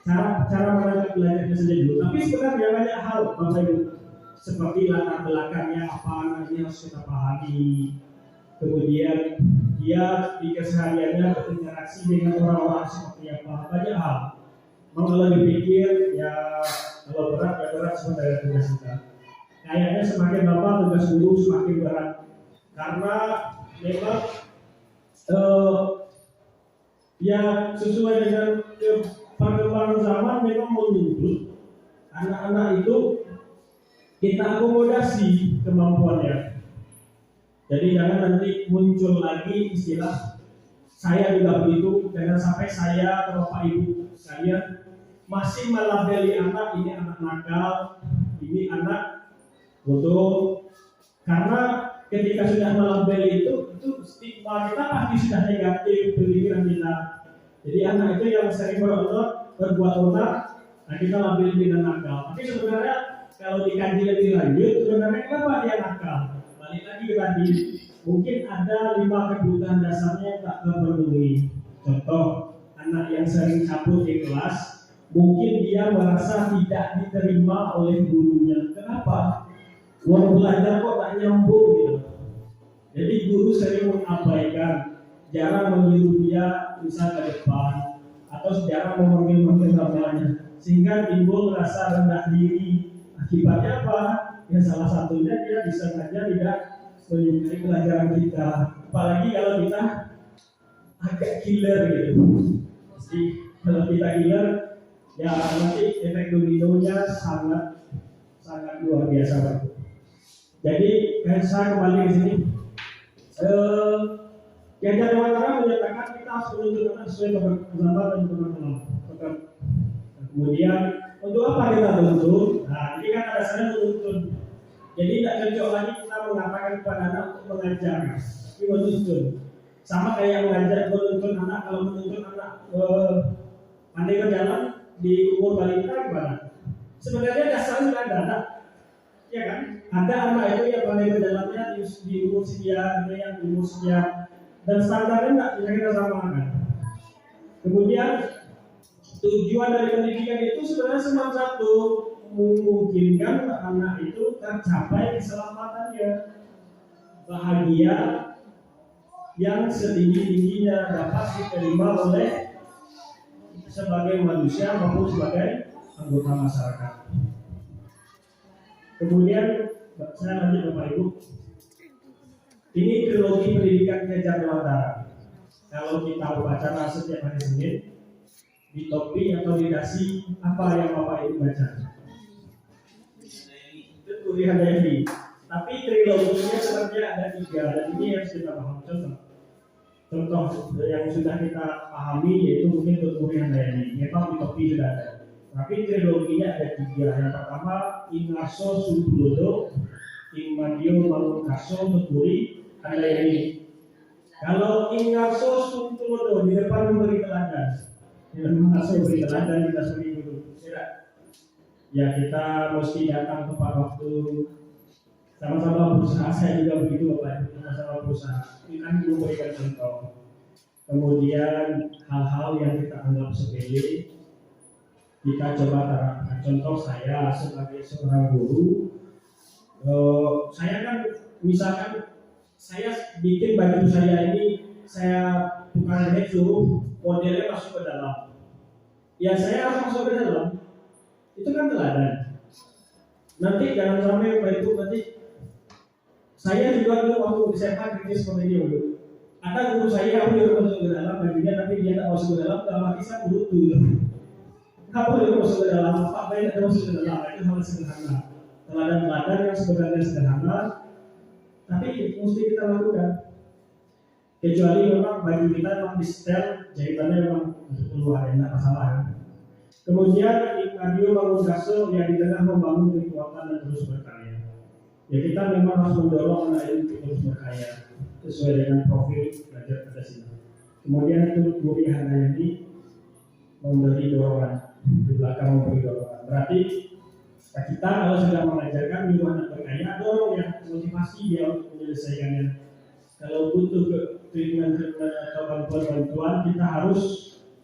Cara menangkap belajarnya saja dulu. Tapi sebenarnya banyak hal Bapak Ibu, seperti latar belakangnya apa nanti harus kita pahami. Kemudian dia di kesehariannya berinteraksi dengan orang-orang seperti apa, banyak hal. Kalau dipikir ya kalau berat sebenarnya tugas kita. Kayaknya semakin lama tugas guru semakin berat karena memang ya sesuai dengan perkembangan zaman memang menuntut anak-anak itu kita akomodasi kemampuannya. Jadi jangan nanti muncul lagi istilah saya juga begitu, jangan sampai saya atau Bapak Ibu sekalian masih melabeli anak ini anak nakal, ini anak bodoh. Karena ketika sudah melabeli itu stigma kita pasti sudah negatif pemikiran kita. Jadi anak itu yang sering berbuat onar, nah kita labeli dengan nakal. Tapi sebenarnya kalau dikaji lebih lanjut, sebenarnya kenapa dia nakal? Balik lagi ke tadi, mungkin ada 5 kebutuhan dasarnya yang tak terpenuhi. Contoh, anak yang sering cabut di kelas, mungkin dia merasa tidak diterima oleh gurunya. Kenapa? Uang belajar kok tak nyambung gitu. Jadi guru sering mengabaikan, jarang menyuruh dia bisa ke depan, atau jarang memanggil namanya, sehingga timbul rasa rendah diri. Akibatnya apa? Ya salah satunya dia bisa saja tidak menyukai pelajaran kita. Apalagi kalau kita agak killer gitu. Jadi kalau kita killer, ya nanti efek dominonya sangat luar biasa Pak. Jadi saya kembali ke sini. Ki Hajar Dewantara menyatakan kita harus menuntut anak sesuai kebersamaan dan kebersamaan. Kemudian untuk apa kita tuntut? Nah, ini kan ada saya menuntut. Jadi tidak cocok lagi kita mengatakan kepada anak untuk mengajar, tapi menuntut. Sama kayak menuntut anak, kalau menuntut anak pandai berjalan di umur balita gimana? Sebenarnya dasarnya sudah ada. ya kan? Ada anak itu yang pandai berjalannya di umur sekian, ada yang di umur sekian, dan standarnya nggak kira-kira sama kan? Kemudian tujuan dari pendidikan itu sebenarnya cuma satu, memungkinkan anak itu tercapai keselamatannya, bahagia yang setinggi-tingginya dapat diterima oleh sebagai manusia maupun sebagai anggota masyarakat. Kemudian saya lanjut Bapak Ibu, ini trilogi pendidikan kejar Dewantara. Kalau kita upacara setiap hari Senin, di topi atau di dasi apa yang Bapak Ibu baca? Itu Turi Handayani. Tapi triloginya sebenarnya ada 3, dan ini yang kita paham. Contoh yang sudah kita pahami yaitu mungkin Turi Handayani. Memang di topi sudah ada. Tapi triloginya ada 3. Yang pertama Ingarso Subulodo, Ingmadio Mangunkaso Turi Handayani. Kalau Ingarso Subulodo di depan memberi teladan, dengan masuk beri teladan kita sendiri dulu, ya kita mesti datang tepat waktu, sama-sama berusaha. Saya juga begitu Bapak, sama-sama berusaha. Ini kan memberikan contoh. Kemudian hal-hal yang kita anggap sepele kita coba terapkan. Contoh saya sebagai seorang guru, saya kan misalkan saya bikin baju saya ini, saya tukang jahit suruh modelnya masuk ke dalam, ya saya harus masuk ke dalam. Itu kan teladan. Nanti jangan sampai Bapak Ibu, nanti saya juga dulu waktu di SMA kritis seperti ini dulu. Ada guru saya yang nyuruh masuk ke dalam bajunya, tapi dia tak masuk ke dalam, dalam hati saya butuh. Kenapa dia masuk ke dalam? Apa yang tidak masuk ke dalam? Itu hal sederhana. Teladan-teladan yang sebenarnya sederhana, tapi mesti kita lakukan. Kecuali memang baju kita memang di setel, jahitannya memang keluar, tidak masalah. Kemudian Ingmadio Mangunkaso yang di tengah membangun kekuatan dan terus berkarya. Ya kita memang harus mendorong anak ini untuk terus berkarya sesuai dengan profil belajar pada sini. Kemudian itu Turi Handayani memberi dorongan, di belakang memberi dorongan. Berarti kita kalau sudah mengajarkan nyuruh anak berkarya, dorong ya, motivasi dia untuk menyelesaikannya. Kalau butuh treatment atau bantuan, kita harus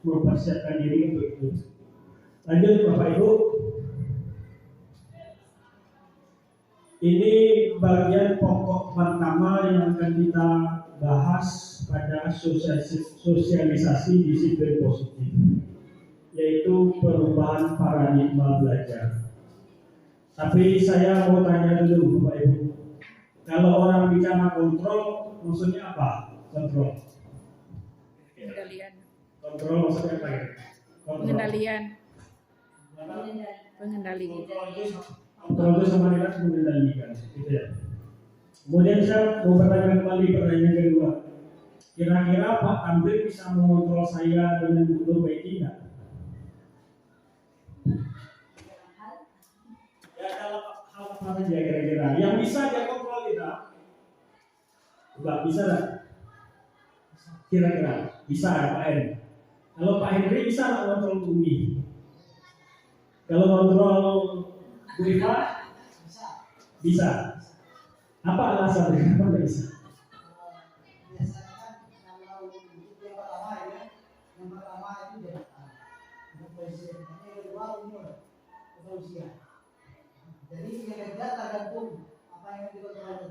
mempersiapkan diri untuk itu. Lanjut Bapak Ibu, ini bagian pokok pertama yang akan kita bahas pada sosialisasi disiplin positif, yaitu perubahan paradigma belajar. Tapi saya mau tanya dulu Bapak Ibu, kalau orang bicara kontrol, maksudnya apa? Kontrol. Pengendalian. Kontrol maksudnya apa ya? Pengendalian. Pengendali. Kontrol itu sama dengan mengendalikan, gitu ya. Kemudian saya mau bertanya kembali pertanyaan kedua. Kira-kira Pak Tamrin bisa mengontrol saya dengan betul baik tidak? Ya dalam hal apa saja kira-kira yang bisa dia kontrol kita? Enggak bisa lah. Kira-kira bisa ya Pak Henry? Kalau Pak Henry bisa nggak kontrol bumi? Kalau kontrol Bu Iva? Bisa. Apa alasannya? Kenapa nggak bisa? Biasanya kan kalau yang pertama itu jabatan, untuk presiden. Yang kedua umur atau usia. Jadi yang kedua tergantung apa yang dikontrol.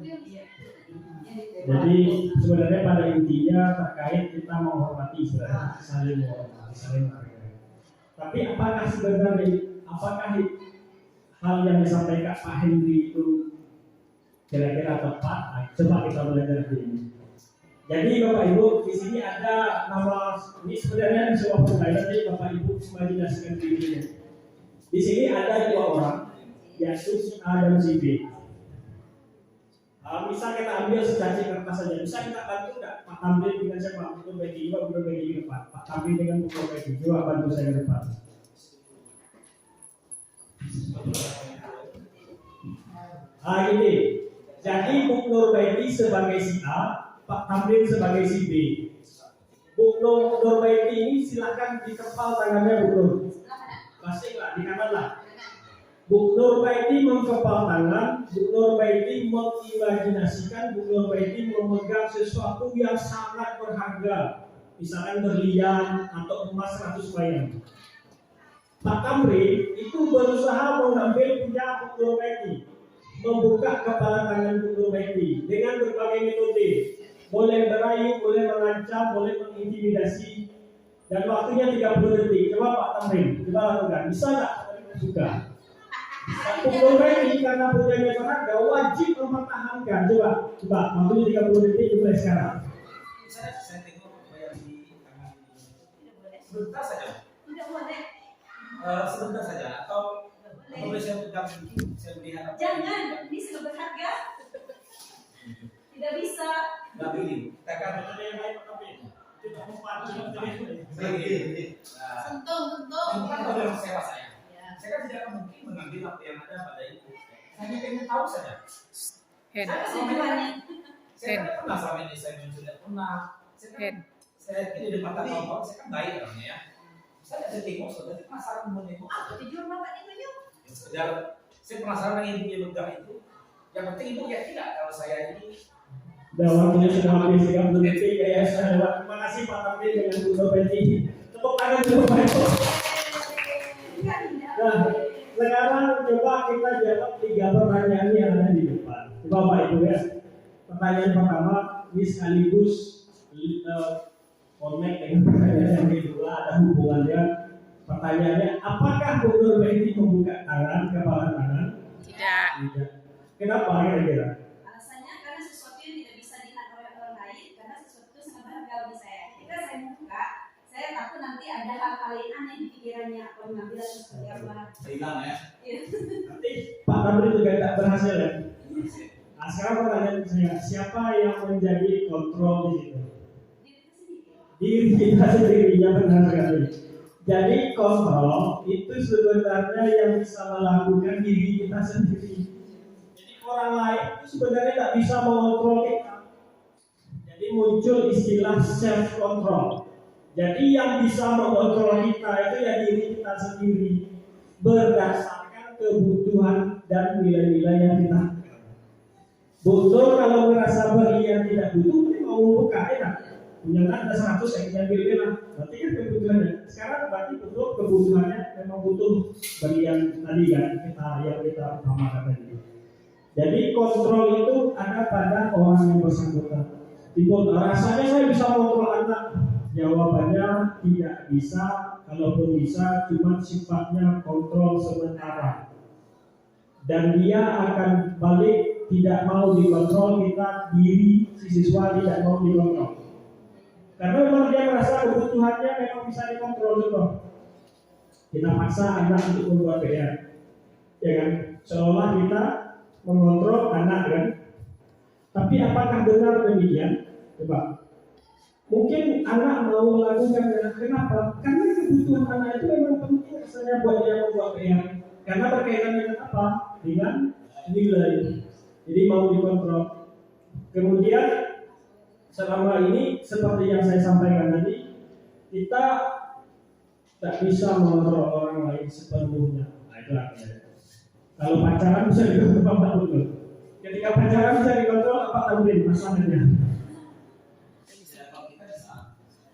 Jadi sebenarnya pada intinya terkait kita menghormati sebenarnya, saling menghormati, saling menghargai. Tapi apakah hal yang disampaikan Pak Henry itu kira-kira tepat? Nah, coba kita belajar di ini. Jadi Bapak Ibu di sini ada nama, ini sebenarnya sebuah pertanyaan, jadi Bapak Ibu imajinasikan dirinya. Di sini ada 2 orang, yaitu si A dan si B. Bisa kita ambil secacah kertas saja. Bisa kita bantu nggak? Pak Tamrin dengan siapa? Bukan bagi juga, bukan bagi depan. Pak Tamrin dengan bukan bagi juga, bantu saya ke depan. Ini. Jadi Bu Nurbaiti sebagai si A, Pak Tamrin sebagai si B. Bu Nurbaiti ini silakan ditempal tangannya Bu Nur. Pasti lah, di kanan lah. Bu Nurbaiti mengepal tangan, Bu Nurbaiti mengimajinasikan, Bu Nurbaiti memegang sesuatu yang sangat berharga, misalkan berlian atau emas 100 gram. Pak Tamrin itu berusaha mengambil punya Bu Nurbaiti, membuka kepala tangan Bu Nurbaiti dengan berbagai metode, boleh merayu, boleh mengancam, boleh mengintimidasi, dan waktunya 30 detik. Coba Pak Tamrin, coba lakukan, bisa nggak? Buka. Bu Nurbaiti karena punyanya berharga wajib mempertahankan. Coba, waktunya 30 detik mulai sekarang. Saya tengok apa yang di tangan ini. Sebentar saja. Tidak boleh. Sebentar saja. Atau boleh saya pegang sedikit, saya melihat apa. Jangan, ini sudah berharga. Tidak bisa. Nggak pilih. Tekan. Tidak mempan. Sentuh. Bukan pada sewa saya. Saya kan tidak akan mungkin mengambil apa yang ada pada itu. Hanya ingin tahu saja. Hand. Saya kan pernah selama ini, saya sudah pernah. Hand. Saya di depan kantor, saya kan baik orangnya ya. Saya tengok, saudara penasaran menengok. Apa tujuan bapak itu yuk? Sekedar saya penasaran dengan ibu yang begang itu. Yang penting ibu ya tidak kalau saya ini. Dan waktunya sudah habis 30 detik ya. Terima kasih Pak Tamrin dengan Bu Nurbaiti. Tepuk tangan dulu Pak. Nah, sekarang coba kita jawab 3 pertanyaan yang ada di depan. Coba Pak Ibu ya. Pertanyaan pertama, ini sekaligus connect dengan pertanyaan yang kedua, ada hubungannya. Pertanyaannya, apakah Bu Nurbaiti membuka tangan, kepala tangan? Tidak. Tidak. Kenapa kira-kira? Alasannya karena sesuatu yang tidak bisa dilihat oleh orang lain, karena sesuatu itu sangat berharga bagi saya. Ketika saya membuka, saya takut nanti ada hal-hal yang aneh di pikirannya atau mengambil sesuatu apa. Hilang ya. Iya. Nanti Pak Tamrin juga tak berhasil ya. Nah, sekarang pertanyaan saya, siapa yang menjadi kontrol di situ? Diri kita sendiri, ya benar sekali. Jadi kontrol itu sebenarnya yang bisa melakukan diri kita sendiri. Jadi orang lain itu sebenarnya tidak bisa mengontrol kita. Jadi muncul istilah self control. Jadi yang bisa mengontrol kita itu ya diri kita sendiri berdasarkan kebutuhan dan nilai-nilai yang kita. Betul kalau merasa berlian tidak butuh, mau buka enak. Punya ada 100 yang ambil lah. Berarti kan kebutuhannya. Sekarang berarti betul kebutuhannya memang butuh berlian tadi kan yang kita utamakan tadi. Jadi kontrol itu ada pada orang yang bersangkutan. Timbul rasanya saya bisa kontrol anak. Jawabannya tidak bisa. Kalaupun bisa, cuma sifatnya kontrol sementara. Dan dia akan balik tidak mau dikontrol, kita diri si siswa tidak mau dikontrol. Karena memang dia merasa kebutuhannya memang bisa dikontrol juga. Kita paksa anak untuk membuat PR, ya kan? Seolah kita mengontrol anak kan? Tapi apakah benar demikian? Coba. Mungkin anak mau melakukan, kenapa? Karena kebutuhan anak itu memang penting rasanya buat dia membuat PR. Karena berkaitan dengan apa? Dengan nilai. Jadi mau dikontrol. Kemudian selama ini seperti yang saya sampaikan tadi, kita tak bisa mengontrol orang lain sepenuhnya. Nah itu artinya. Kalau pacaran bisa dikontrol tak betul. Ketika pacaran bisa dikontrol apa Tamrin masalahnya?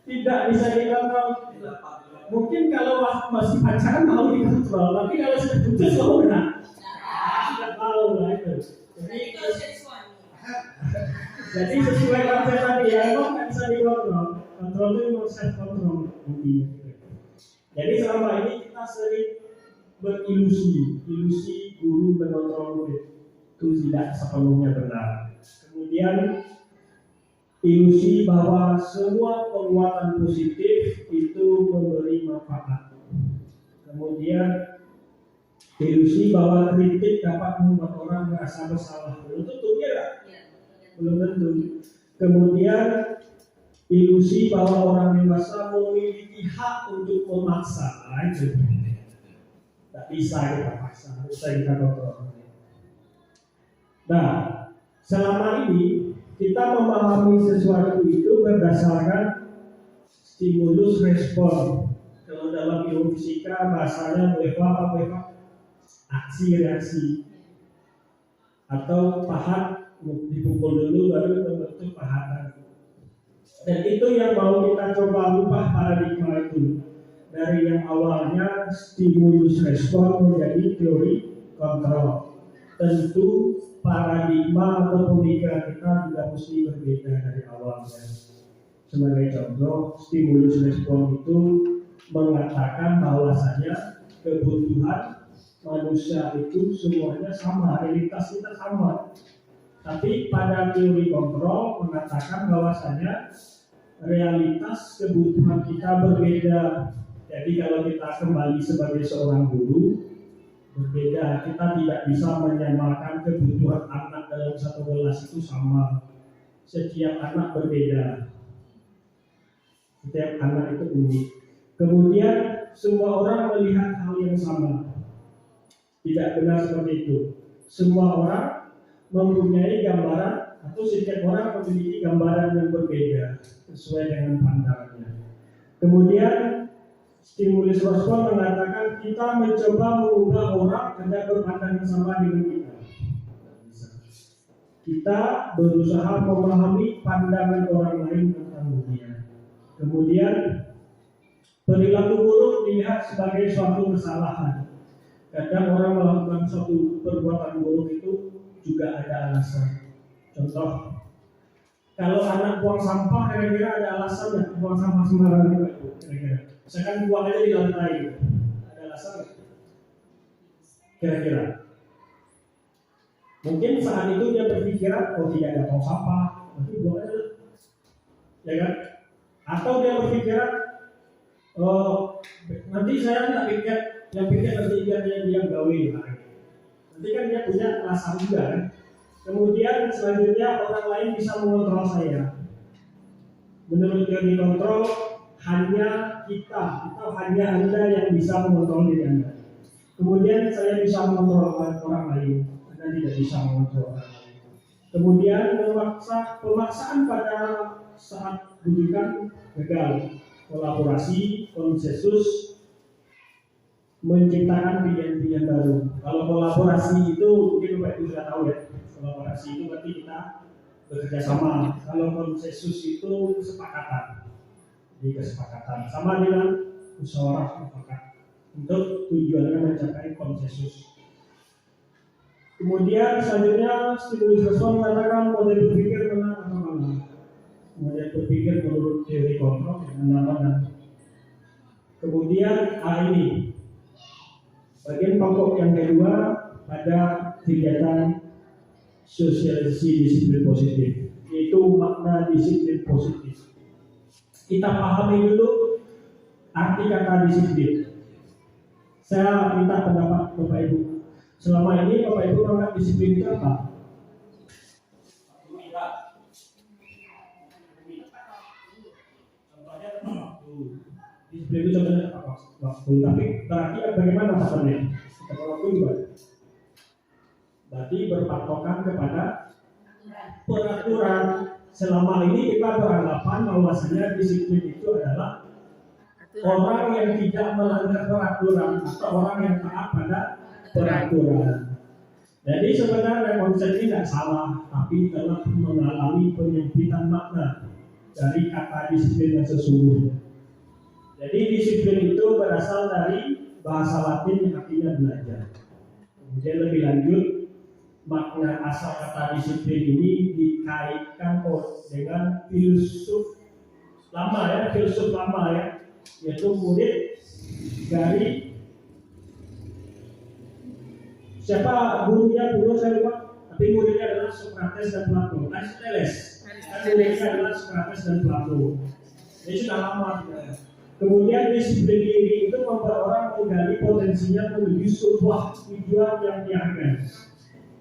Tidak bisa dikontrol. Mungkin kalau masih pacaran mau dikontrol, tapi kalau sudah putus mau benar. Tidak mau lah itu. Jadi sesuai konsep tadi ya, memang nggak bisa dikontrol. Kontrol itu memang self control intinya. Jadi selama ini kita sering ilusi guru mengontrol murid itu tidak sepenuhnya benar. Kemudian ilusi bahwa semua penguatan positif itu memberi manfaat. Kemudian ilusi bahwa kritik dapat membuat orang merasa bersalah. Belum tentu ya, belum tentu. Kemudian ilusi bahwa orang dewasa memiliki hak untuk memaksa. Itu tidak bisa kita paksa, bisa kita kontrol. Nah, selama ini kita memahami sesuatu itu berdasarkan stimulus respon. Kalau dalam ilmu fisika bahasanya WFA apa WFA? aksi reaksi, atau pahat dipukul dulu baru membentuk pahatan. Dan itu yang mau kita coba ubah paradigma itu. Dari yang awalnya stimulus respon menjadi teori kontrol. Tentu paradigma atau pemikiran kita juga mesti berbeda dari awalnya. Sebagai contoh, stimulus respon itu mengatakan bahwasanya kebutuhan manusia itu semuanya sama, realitas kita sama. Tapi pada teori kontrol mengatakan bahwasanya realitas kebutuhan kita berbeda. Jadi kalau kita kembali sebagai seorang guru, berbeda. Kita tidak bisa menyamakan kebutuhan anak dalam satu kelas itu sama. Setiap anak berbeda. Setiap anak itu unik. Kemudian semua orang melihat hal yang sama. Tidak benar seperti itu. Semua orang mempunyai gambaran atau setiap orang memiliki gambaran yang berbeda sesuai dengan pandangannya. Kemudian stimulus respon mengatakan kita mencoba mengubah orang agar berpandangan sama dengan kita. Kita berusaha memahami pandangan orang lain tentang dunia. Kemudian perilaku buruk dilihat sebagai suatu kesalahan. Kadang orang melakukan suatu perbuatan buruk itu juga ada alasan. Contoh, kalau anak buang sampah kira-kira ada alasan nggak buang sampah sembarangan nggak bu? Kira-kira, misalkan buang aja di lantai, ada alasan nggak? Kira-kira, mungkin saat itu dia berpikiran, oh tidak ada tong sampah, nanti buang aja, ya kan? Atau dia berpikiran, oh nanti saya nggak pikir, yang pikir nanti dia gawe, nanti kan dia punya alasan juga kan? Kemudian selanjutnya orang lain bisa mengontrol saya. Menurut teori kontrol, hanya kita atau hanya Anda yang bisa mengontrol diri Anda. Kemudian saya bisa mengontrol orang lain, Anda tidak bisa mengontrol orang lain. Kemudian pemaksaan pada saat rujukan gagal, kolaborasi, konsensus, menciptakan pilihan-pilihan baru. Kalau kolaborasi itu mungkin Bapak Ibu sudah tahu ya. Kolaborasi itu berarti kita bekerja sama. Kalau konsensus itu kesepakatan. Jadi kesepakatan sama dengan musyawarah mufakat untuk tujuannya mencapai konsensus. Kemudian selanjutnya stimulus respon mengatakan model berpikir menang atau kalah. Model berpikir menurut teori kontrol dengan mana. Kemudian ini bagian pokok yang kedua pada kegiatan sosialisasi disiplin positif, yaitu makna disiplin positif. Kita pahami dulu arti kata disiplin. Saya minta pendapat Bapak Ibu. Selama ini Bapak Ibu menganggap disiplin itu apa? Contohnya waktu. Disiplin itu contohnya waktu. Tapi berarti bagaimana pasalnya? Kita waktu juga. Berarti berpatokan kepada peraturan. Selama ini kita beranggapan bahwasanya disiplin itu adalah orang yang tidak melanggar peraturan atau orang yang taat pada peraturan. Jadi sebenarnya konsep ini tidak salah, tapi telah mengalami penyempitan makna dari kata disiplin yang sesungguhnya. Jadi disiplin itu berasal dari bahasa Latin yang artinya belajar. Kemudian lebih lanjut, makna asal kata disiplin ini dikaitkan dengan filsuf lama ya, yaitu murid dari siapa gurunya dulu saya lupa, tapi muridnya adalah Socrates dan Plato. Aristoteles. Muridnya adalah Socrates dan Plato. Ini sudah lama sebenarnya. Kemudian disiplin diri itu membuat orang menggali potensinya menuju sebuah tujuan yang dihargai.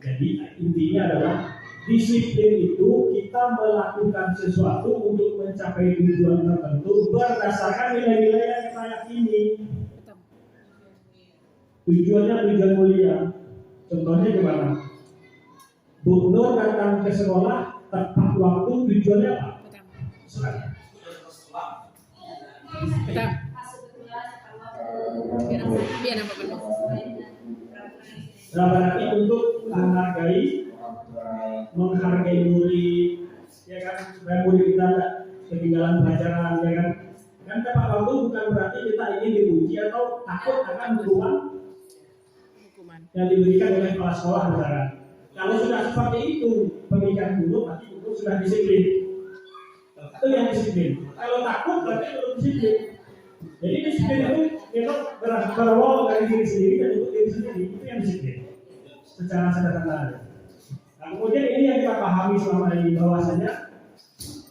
Jadi intinya adalah disiplin itu kita melakukan sesuatu untuk mencapai tujuan tertentu berdasarkan nilai-nilai yang kita yakini. Tujuannya tujuan mulia. Contohnya gimana? Bu Nur datang ke sekolah tepat waktu, tujuannya apa? Biar apa penuh. berarti untuk menghargai murid, ya kan, supaya murid kita tidak ketinggalan pelajaran, ya kan. Kan tepat waktu bukan berarti kita ingin diuji atau takut akan hukuman yang diberikan oleh kepala sekolah, misalkan. Kalau sudah seperti itu pemikiran guru, berarti guru sudah disiplin. Itu yang disiplin. Kalau takut berarti belum disiplin. Jadi disiplin itu memang berawal dari diri sendiri dan untuk diri sendiri, itu yang disiplin secara sederhana. Nah, kemudian ini yang kita pahami selama ini, bahwasanya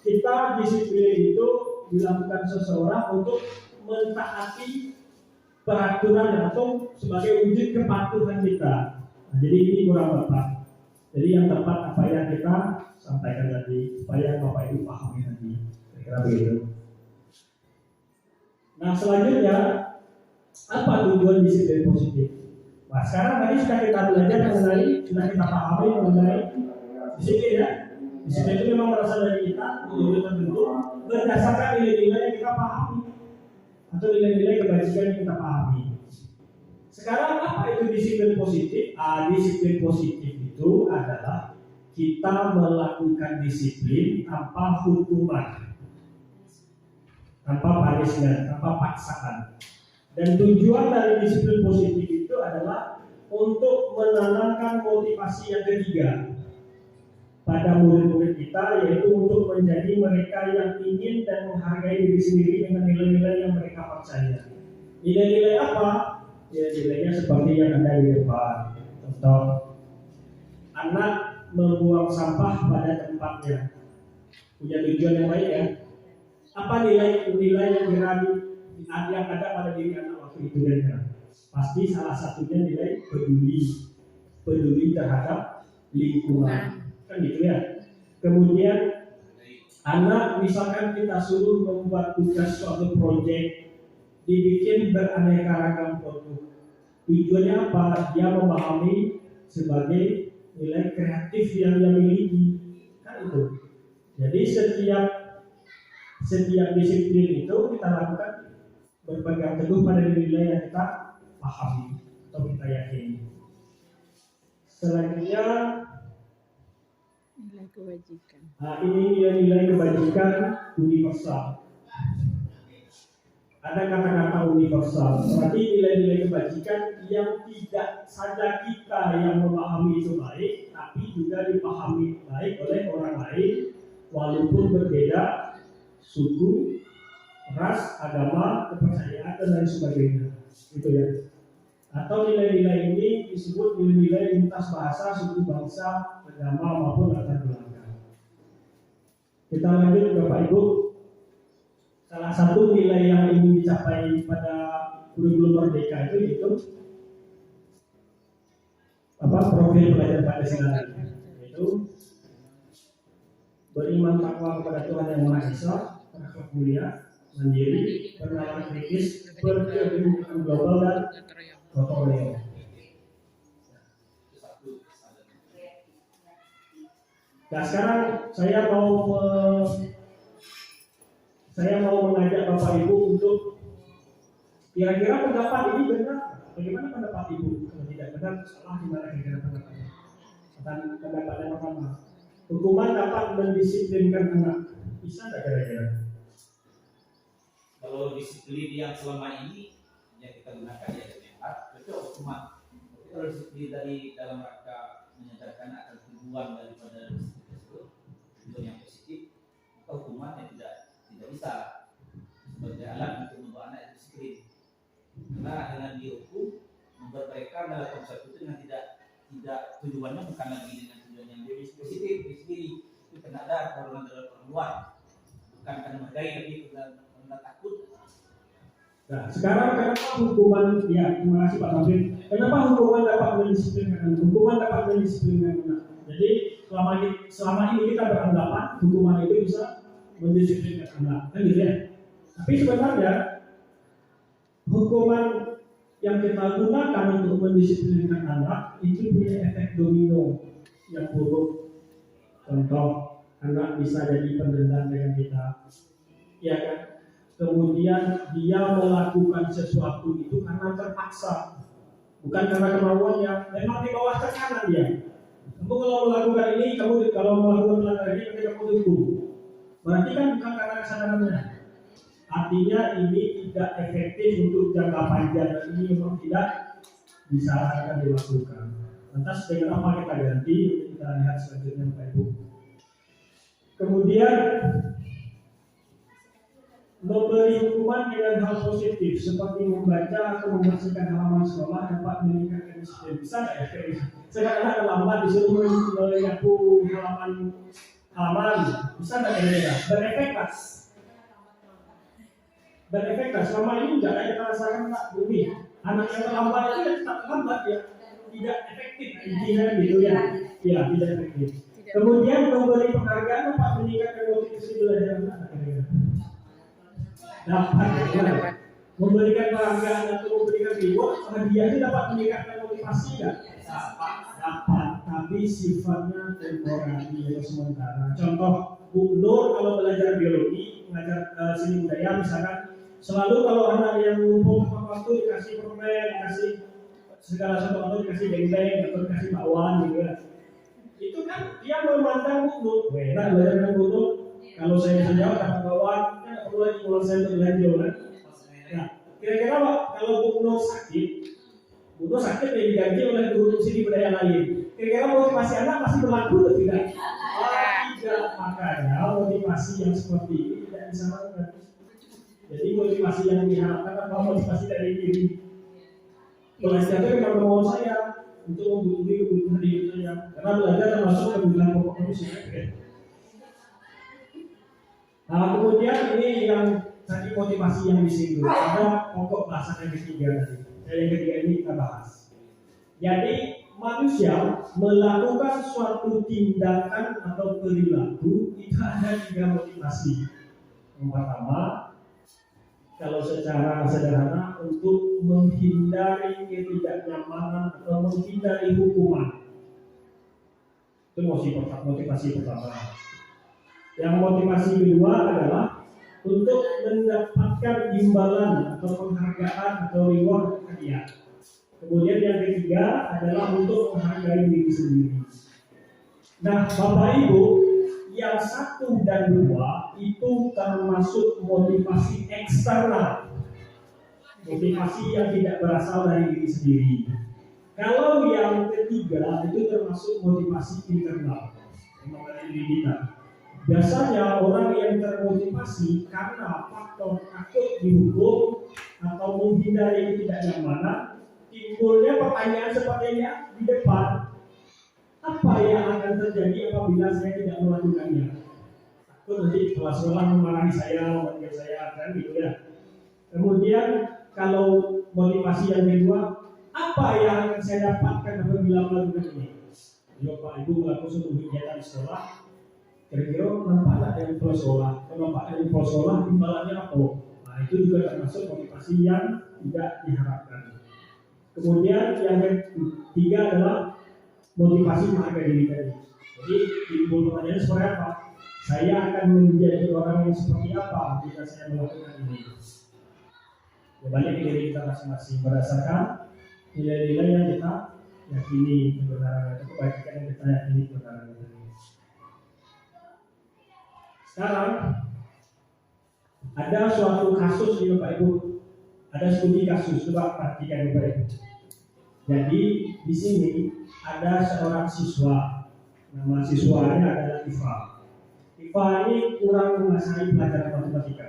kita disiplin itu dilakukan seseorang untuk mentaati peraturan atau sebagai wujud kepatuhan kita. Nah, jadi ini kurang tepat. Jadi yang tepat apa yang kita sampaikan tadi, supaya Bapak Ibu pahami tadi. Kira-kira begitu. Nah, selanjutnya apa tujuan disiplin positif? Nah, sekarang tadi sudah kita belajar mengenai, sudah kita pahami mengenai disiplin, ya. Disiplin itu memang berasal dari kita, tujuan tertentu berdasarkan nilai-nilai yang kita pahami atau nilai-nilai kebajikan yang kita pahami. Sekarang apa itu disiplin positif? Disiplin positif itu adalah kita melakukan disiplin tanpa hukuman, tanpa punishment, tanpa paksaan. Dan tujuan dari disiplin positif itu adalah untuk menanamkan motivasi yang ketiga pada murid-murid kita, yaitu untuk menjadi mereka yang ingin dan menghargai diri sendiri dengan nilai-nilai yang mereka percaya. Nilai-nilai apa? Ya, nilainya seperti yang ada di depan. Contoh, anak membuang sampah pada tempatnya, punya tujuan yang baik, ya. Apa nilai-nilai yang ada pada diri anak waktu itu, dan pasti salah satunya nilai peduli terhadap lingkungan, kan gitu ya. Kemudian anak misalkan kita suruh membuat tugas suatu proyek, dibikin beraneka ragam produk. Tujuannya apa? Dia memahami sebagai nilai kreatif yang dia miliki, kan itu. Jadi setiap disiplin itu kita lakukan berpegang teguh pada nilai yang kita pahami atau kita yakini. Selanjutnya nilai kebajikan. Ini nilai kebajikan universal. Ada kata-kata universal, berarti nilai-nilai kebajikan yang tidak saja kita yang memahami itu baik, tapi juga dipahami baik oleh orang lain, walaupun berbeda suku, ras, agama, kepercayaan, dan lain sebagainya. Gitu ya. Atau nilai-nilai ini disebut nilai-nilai lintas bahasa, suku, bangsa, agama, maupun latar belakang. Kita lanjut, Bapak Ibu. Salah satu nilai yang ingin dicapai pada kurikulum Merdeka itu profil pelajar Pancasila, yaitu beriman takwa kepada Tuhan Yang Maha Esa, berakhlak mulia, mandiri, bernalar kritis, berkebinekaan global, dan gotong royong. Nah, sekarang saya mau mengajak Bapak Ibu untuk kira-kira pendapat ini benar. Bagaimana pendapat Ibu? Kalau tidak benar, salah, gimana kira-kira pendapatnya? Pendapat yang pertama, hukuman dapat mendisiplinkan anak. Bisa tidak kira-kira? Kalau disiplin yang selama ini yang kita gunakan ya sehat, itu hukuman. Kalau disiplin dari dalam rangka menyadarkan akan tujuan daripada disiplin tersebut, tujuan yang positif, maka hukuman yang tidak bisa sebagai alat untuk membawa anak disiplin. Karena dengan dihukum membuat mereka melakukan sesuatu itu dengan tidak tujuannya bukan lagi dengan tujuan yang positif di sendiri, itu karena ada dorongan luar, bukan karena menghargai tapi karena takut. Nah, sekarang kenapa hukuman? Ya, terima kasih Pak Taufik. Kenapa hukuman dapat mendisiplinkan anak? Hukuman dapat mendisiplinkan anak. Jadi selama ini kita beranggapan hukuman itu bisa mendisiplinkan anak, kan gitu ya. Tapi sebenarnya hukuman yang kita gunakan untuk mendisiplinkan anak itu punya efek domino yang buruk. Contoh, anak bisa jadi pendendam dengan kita, ya kan? Kemudian dia melakukan sesuatu itu karena terpaksa, bukan karena kemauannya, memang di bawah tekanan dia. Kamu kalau melakukan ini, kalau melakukan pelanggaran ini, nanti kamu dihukum. Berarti kan bukan karena kesadarannya. Artinya ini tidak efektif untuk jangka panjang dan ini memang tidak disarankan dilakukan. Lantas dengan apa kita ganti? Kita lihat selanjutnya Bapak Ibu. Kemudian memberi hukuman dengan hal positif seperti membaca atau membersihkan halaman sekolah dapat meningkatkan disiplin. Bisa nggak ya? Sekarang lambat disuruh menyapu halaman, bisa nggak kira-kira? Berefek kan? Selama ini tidak ada kita rasakan tak bumi. Anak yang terlambat itu ya tetap terlambat ya, tidak efektif intinya gitu ya, ya tidak efektif. Kemudian memberi penghargaan dapat meningkatkan motivasi belajar anak. Dapat memberikan penghargaan atau memberikan reward, hadiah itu dapat meningkatkan motivasi nggak? Dapat, tapi sifatnya temporari atau sementara. Contoh, Bu Nur kalau belajar biologi, mengajar seni budaya misalkan, selalu kalau anak yang ngumpul tepat waktu dikasih permen, dikasih segala sesuatu, dikasih beng-beng atau dikasih bakwan gitu ya. Itu kan dia memandang Bu Nur, enak belajar dengan Bu Nur. Kalau saya bisa jawab dapat bakwan, kan perlu lagi pulang saya untuk belanja kan. Nah, kira-kira kalau Bu Nur sakit ya diganti oleh guru seni budaya lain. Kira-kira motivasi anak masih berlaku atau tidak? Tidak, makanya motivasi yang seperti ini tidak disarankan. Jadi motivasi yang diharapkan adalah motivasi dari diri. Belajar itu memang kemauan saya untuk memenuhi kebutuhan hidup saya. Karena belajar termasuk kebutuhan pokok manusia. Nah, kemudian ini yang tadi motivasi yang disinggung. Ada pokok bahasan yang ketiga tadi. Yang ketiga ini kita bahas. Jadi manusia melakukan suatu tindakan atau perilaku itu ada 3 motivasi. Yang pertama, kalau secara sederhana untuk menghindari ketidaknyamanan atau menghindari hukuman. Itu motivasi pertama. Yang motivasi kedua adalah untuk mendapatkan imbalan atau penghargaan atau reward hadiah. Kemudian yang ketiga adalah untuk menghargai diri sendiri. Nah, Bapak Ibu, yang 1 dan 2 itu termasuk motivasi eksternal, motivasi yang tidak berasal dari diri sendiri. Kalau yang ketiga itu termasuk motivasi internal, memang dari diri kita. Biasanya orang yang termotivasi karena faktor takut dihukum atau menghindari ketidaknyamanan, timbulnya pertanyaan seperti ini di depan. Apa yang akan terjadi apabila saya tidak melakukannya? Takut nanti sekolah memarahi saya, memanggil saya, kan gitu ya. Kemudian kalau motivasi yang kedua, apa yang akan saya dapatkan apabila melakukan ini? Yo Pak Ibu melakukan suatu kegiatan di sekolah, kira-kira nampak tak yang pulang sekolah? Kalau nampak yang pulang sekolah, imbalannya apa? Nah itu juga termasuk motivasi yang tidak diharapkan. Kemudian yang ketiga adalah motivasi menghargai diri tadi. Jadi timbul pertanyaan seperti apa? Saya akan menjadi orang yang seperti apa jika saya melakukan ini? Ya, balik ke diri kita masing-masing berdasarkan nilai-nilai yang kita yakini kebenaran atau kebajikan yang kita yakini kebenaran itu. Sekarang ada suatu kasus di Bapak Ibu, ada studi kasus, coba perhatikan Bapak Ibu. Jadi di sini ada seorang siswa, nama siswanya adalah Iva. Iva ini kurang menguasai pelajaran matematika.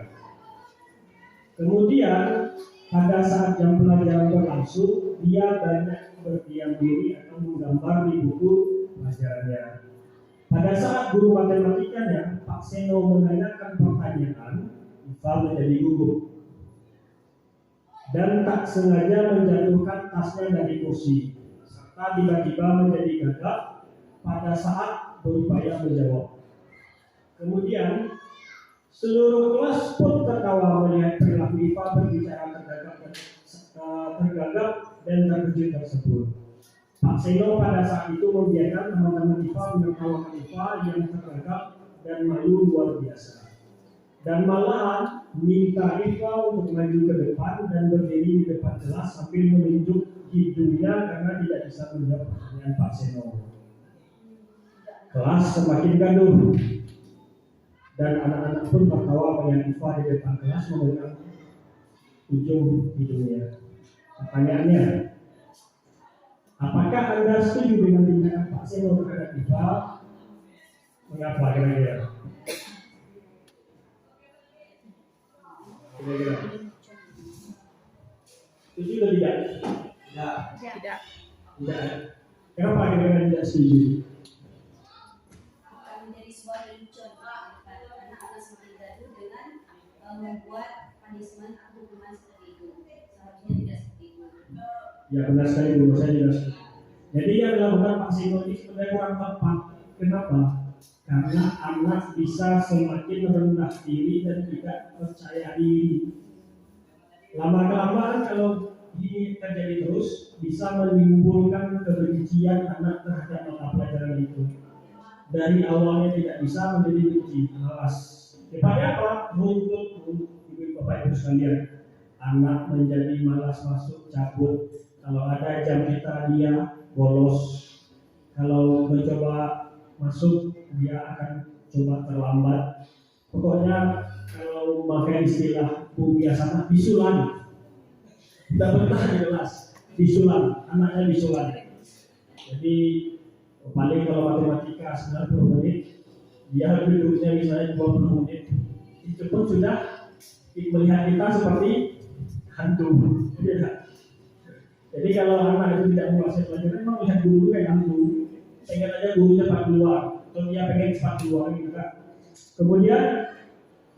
Kemudian pada saat jam pelajaran berlangsung, dia banyak berdiam diri atau menggambar di buku pelajarannya. Pada saat guru matematikanya, Pak Seno menanyakan pertanyaan, Iva menjadi gugup dan tak sengaja menjatuhkan tasnya dari kursi, serta tiba-tiba menjadi gagap pada saat berupaya menjawab. Kemudian seluruh kelas pun tertawa melihat perilaku Iva berbicara tergagap dan terkejut tersebut. Pak Seno pada saat itu membiarkan teman-teman Iva menertawakan Iva yang tergagap dan malu luar biasa. Dan malahan minta Iva untuk maju ke depan dan berdiri di depan kelas sambil menunjuk hidungnya karena tidak bisa menjawab pertanyaan Pak Seno. Kelas semakin gaduh dan anak-anak pun tertawa melihat Iva di depan kelas memegang ujung hidungnya. Pertanyaannya, apakah Anda setuju dengan tindakan Pak Seno terhadap Iva? Mengapa kira-kira? Kira-kira setuju atau tidak? Tidak. Tidak. Kenapa kira-kira tidak setuju? Akan menjadi sebuah lelucon anak-anak semakin gaduh dengan membuat punishment atau hukuman seperti itu. Seharusnya tidak seperti itu. Ya benar sekali Bu, saya juga setuju. Jadi yang dilakukan Pak Seno ini sebenarnya kurang tepat. Kenapa? Karena anak bisa semakin rendah diri dan tidak percaya diri. Lama-kelamaan kalau ini terjadi terus bisa menimbulkan kebencian anak terhadap mata pelajaran itu. Dari awalnya tidak bisa menjadi benci, malas. Kepada apa? Runtut, ibu bapak ibu sekalian. Anak menjadi malas masuk, cabut. Kalau ada jam kita dia bolos. Kalau mencoba masuk dia akan coba terlambat. Pokoknya kalau memakai istilah Bu biasa bisulan. Tidak betah di kelas, bisulan, anaknya bisulan. Jadi paling kalau matematika 90 menit, dia duduknya misalnya 20 menit. Itu pun sudah melihat kita seperti hantu. Jadi kalau anak itu tidak menguasai pelajaran, memang melihat guru kayak hantu. Pengen aja gurunya cepat keluar, atau dia pengen cepat keluar gitu kan. Kemudian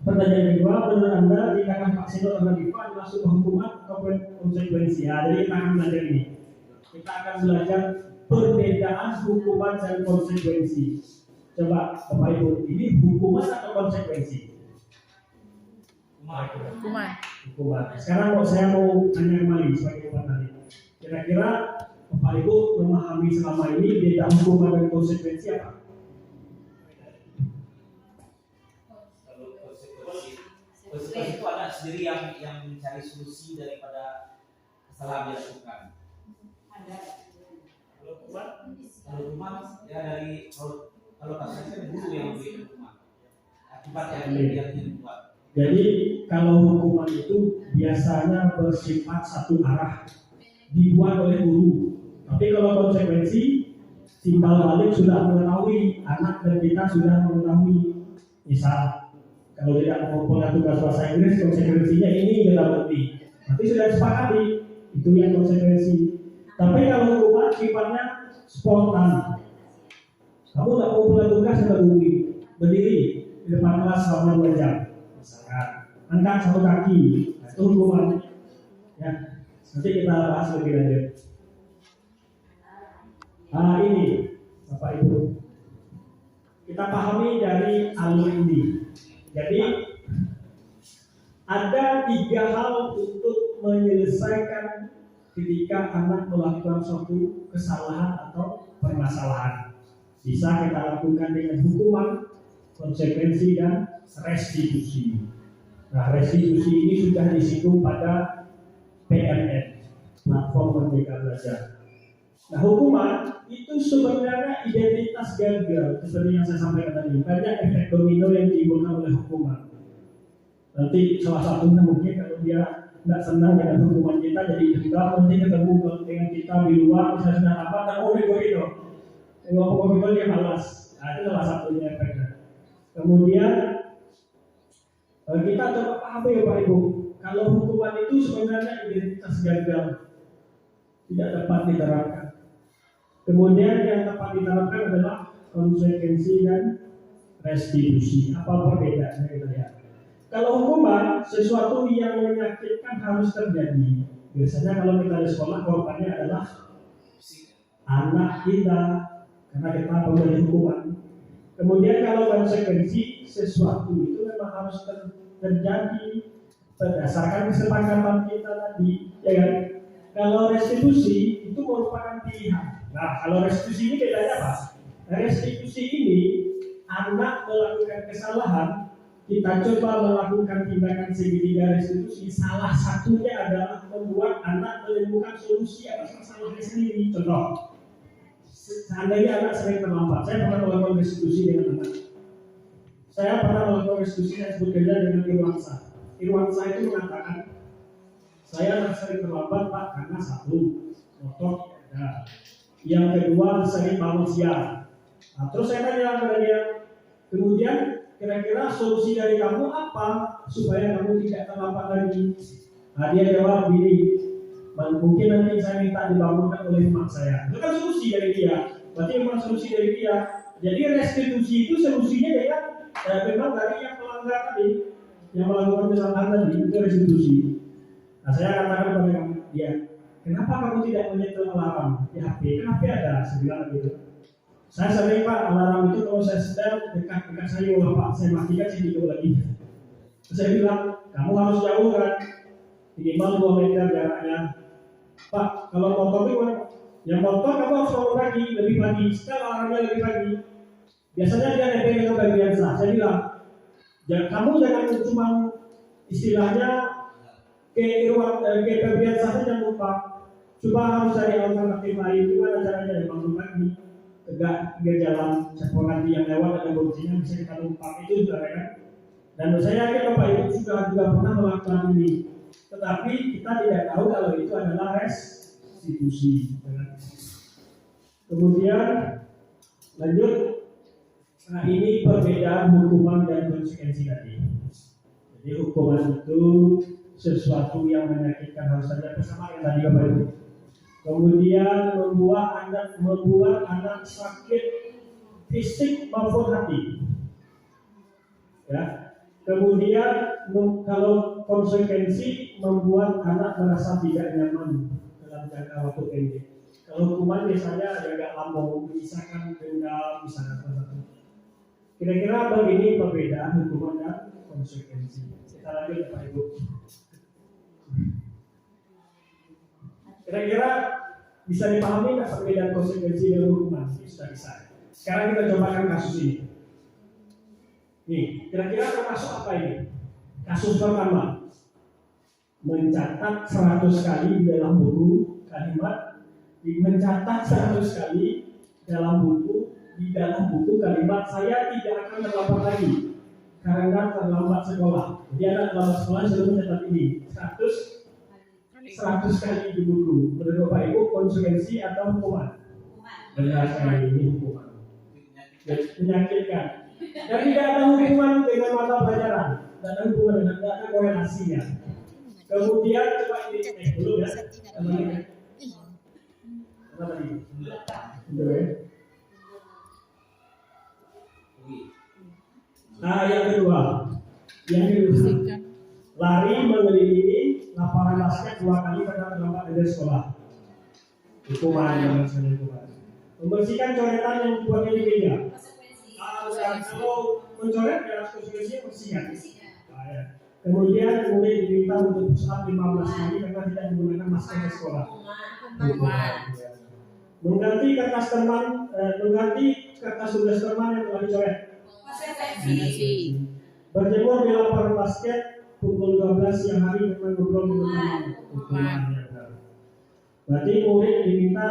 pertanyaan kedua, menurut Anda tindakan Pak Seno terhadap Iva adalah sebuah hukuman atau konsekuensi? Ya, jadi kita akan belajar ini. Kita akan belajar perbedaan hukuman dan konsekuensi. Coba Bapak Ibu, ini hukuman atau konsekuensi? Hukuman. Hukuman. Sekarang saya mau tanya kembali sebagai Bapak tadi. Kira-kira Bapak Ibu memahami selama ini beda hukuman dan konsekuensi apa? Konsekuensi itu anak sendiri yang mencari solusi daripada kesalahan yang dilakukan. Kalau hukuman ya dari kalau kasusnya guru yang memberi hukuman. Akibat yang dia buat. Jadi kalau hukuman itu biasanya bersifat satu arah, dibuat oleh guru. Tapi kalau konsekuensi timbal balik sudah mengetahui, anak dan kita sudah mengetahui. Misal kalau tidak mempunyai tugas bahasa Inggris, konsekuensinya ini kita berarti. Nanti sudah disepakati, itu yang konsekuensi. Tapi kalau hukuman sifatnya spontan. Kamu tidak mau punya tugas, tidak berdiri di depan kelas selama 2 jam. Misalkan, angkat 1 kaki, nah, itu hukuman. Ya, nanti kita bahas lebih lanjut. Ini, Bapak Ibu, kita pahami dari alur ini. Jadi ada 3 hal untuk menyelesaikan ketika anak melakukan suatu kesalahan atau permasalahan. Bisa kita lakukan dengan hukuman, konsekuensi, dan restitusi. Nah, restitusi ini sudah disinggung pada PMN, Platform Merdeka Belajar. Nah, hukuman itu sebenarnya identitas gagal, seperti yang saya sampaikan tadi. Banyak efek domino yang ditimbulkan oleh hukuman. Nanti salah satunya mungkin kalau dia tidak senang dengan hukuman kita, jadi dendam, nanti ketemu dengan kita di luar, misalnya sudah apa, tak mau begitu. Kalau kita dia malas. Nah, itu salah satunya efeknya. Kemudian kita coba pahami ya Pak Ibu, kalau hukuman itu sebenarnya identitas gagal, tidak dapat diterapkan. Kemudian yang dapat diterapkan adalah konsekuensi dan restitusi. Apa perbedaannya kita lihat? Kalau hukuman, sesuatu yang menyakitkan harus terjadi. Biasanya kalau kita di sekolah, korbannya adalah anak kita, karena kita memberi hukuman. Kemudian kalau konsekuensi, sesuatu itu memang harus terjadi berdasarkan kesepakatan kita tadi, ya kan? Kalau restitusi itu merupakan pilihan. Nah, kalau restitusi ini bedanya apa? Restitusi ini anak melakukan kesalahan, kita coba melakukan tindakan segitiga restitusi, salah satunya adalah membuat anak menemukan solusi atas masalahnya sendiri. Contoh, seandainya anak sering terlambat, saya pernah melakukan restitusi dengan anak. Saya pernah melakukan restitusi yang disebut dengan Irwansa. Irwansa itu mengatakan, saya sering terlambat Pak karena satu, motor tidak ada. Yang kedua, sering bangun siang. Nah, terus saya tanya kepada dia, kemudian kira-kira solusi dari kamu apa supaya kamu tidak terlambat lagi? Nah, dia jawab begini, mungkin nanti saya minta dibangunkan oleh emak saya. Itu kan solusi dari dia. Berarti memang solusi dari dia. Jadi restitusi itu solusinya dengan memang dari yang melanggar tadi, yang melakukan kesalahan tadi, itu restitusi. Nah, saya katakan kepada dia, kenapa kamu tidak menyetel alarm di HP? Kan HP ada, saya bilang gitu. Saya sering Pak, alarm itu kalau saya setel dekat saya, Pak, saya matikan sih tidur lagi. Saya bilang, kamu harus jauh kan, minimal 2 meter jaraknya. Pak, kalau motor itu yang motor kamu harus bangun pagi, lebih pagi. Setel alarmnya lebih pagi. Biasanya dia nempel dengan bagian sah. Saya bilang, kamu jangan cuma istilahnya ke bagian sah saja lupa. Coba harus cari alternatif lain. Gimana caranya ya bangun pagi? Tegak pinggir jalan, sepuluh nanti yang lewat ada bosinya bisa kita numpang itu sudah kan. Dan saya yakin Bapak Ibu sudah juga pernah melakukan ini. Tetapi kita tidak tahu kalau itu adalah restitusi. Kemudian lanjut, nah ini perbedaan hukuman dan konsekuensi tadi. Jadi hukuman itu sesuatu yang menyakitkan harus saja bersama yang tadi Bapak Ibu. Kemudian membuat anak sakit fisik maupun hati. Ya. Kemudian kalau konsekuensi membuat anak merasa tidak nyaman dalam jangka waktu pendek. Kalau hukuman biasanya agak lambung, misalkan denda, misalkan sesuatu. Kira-kira begini perbedaan hukuman dan konsekuensi. Kita lanjut Pak Ibu. Kira-kira bisa dipahami nggak perbedaan konsekuensi dan hukuman? Ini sudah bisa. Sekarang kita cobakan kasus ini. Nih, kira-kira termasuk apa ini? Kasus pertama, mencatat 100 kali di dalam buku kalimat, mencatat 100 kali dalam buku kalimat saya tidak akan terlambat lagi karena terlambat sekolah. Jadi anak terlambat sekolah selalu mencatat ini 100 kali di buku. Menurut Bapak Ibu konsekuensi atau hukuman? Benar sekali, ini hukuman. Menyakitkan. Dan tidak ada hubungan dengan mata pelajaran. Tidak ada hubungan dengan, tidak ada korelasinya. Kemudian coba ini belum ya. Apa tadi? Betul ya. Nah yang kedua, lari mengelilingi lapangan basket 2 kali karena terlambat dari sekolah. Hukuman yang maksudnya hukuman. Membersihkan coretan yang dibuatnya di meja. Kalau mencoret ya konsekuensinya bersihkan. Nah, ya. Kemudian mulai diminta untuk push up 15 kali karena tidak menggunakan masker di sekolah. Mengganti kertas tugas teman yang telah dicoret. Berjemur di lapangan basket pukul 12 siang hari dengan ngobrol dengan teman. Berarti murid diminta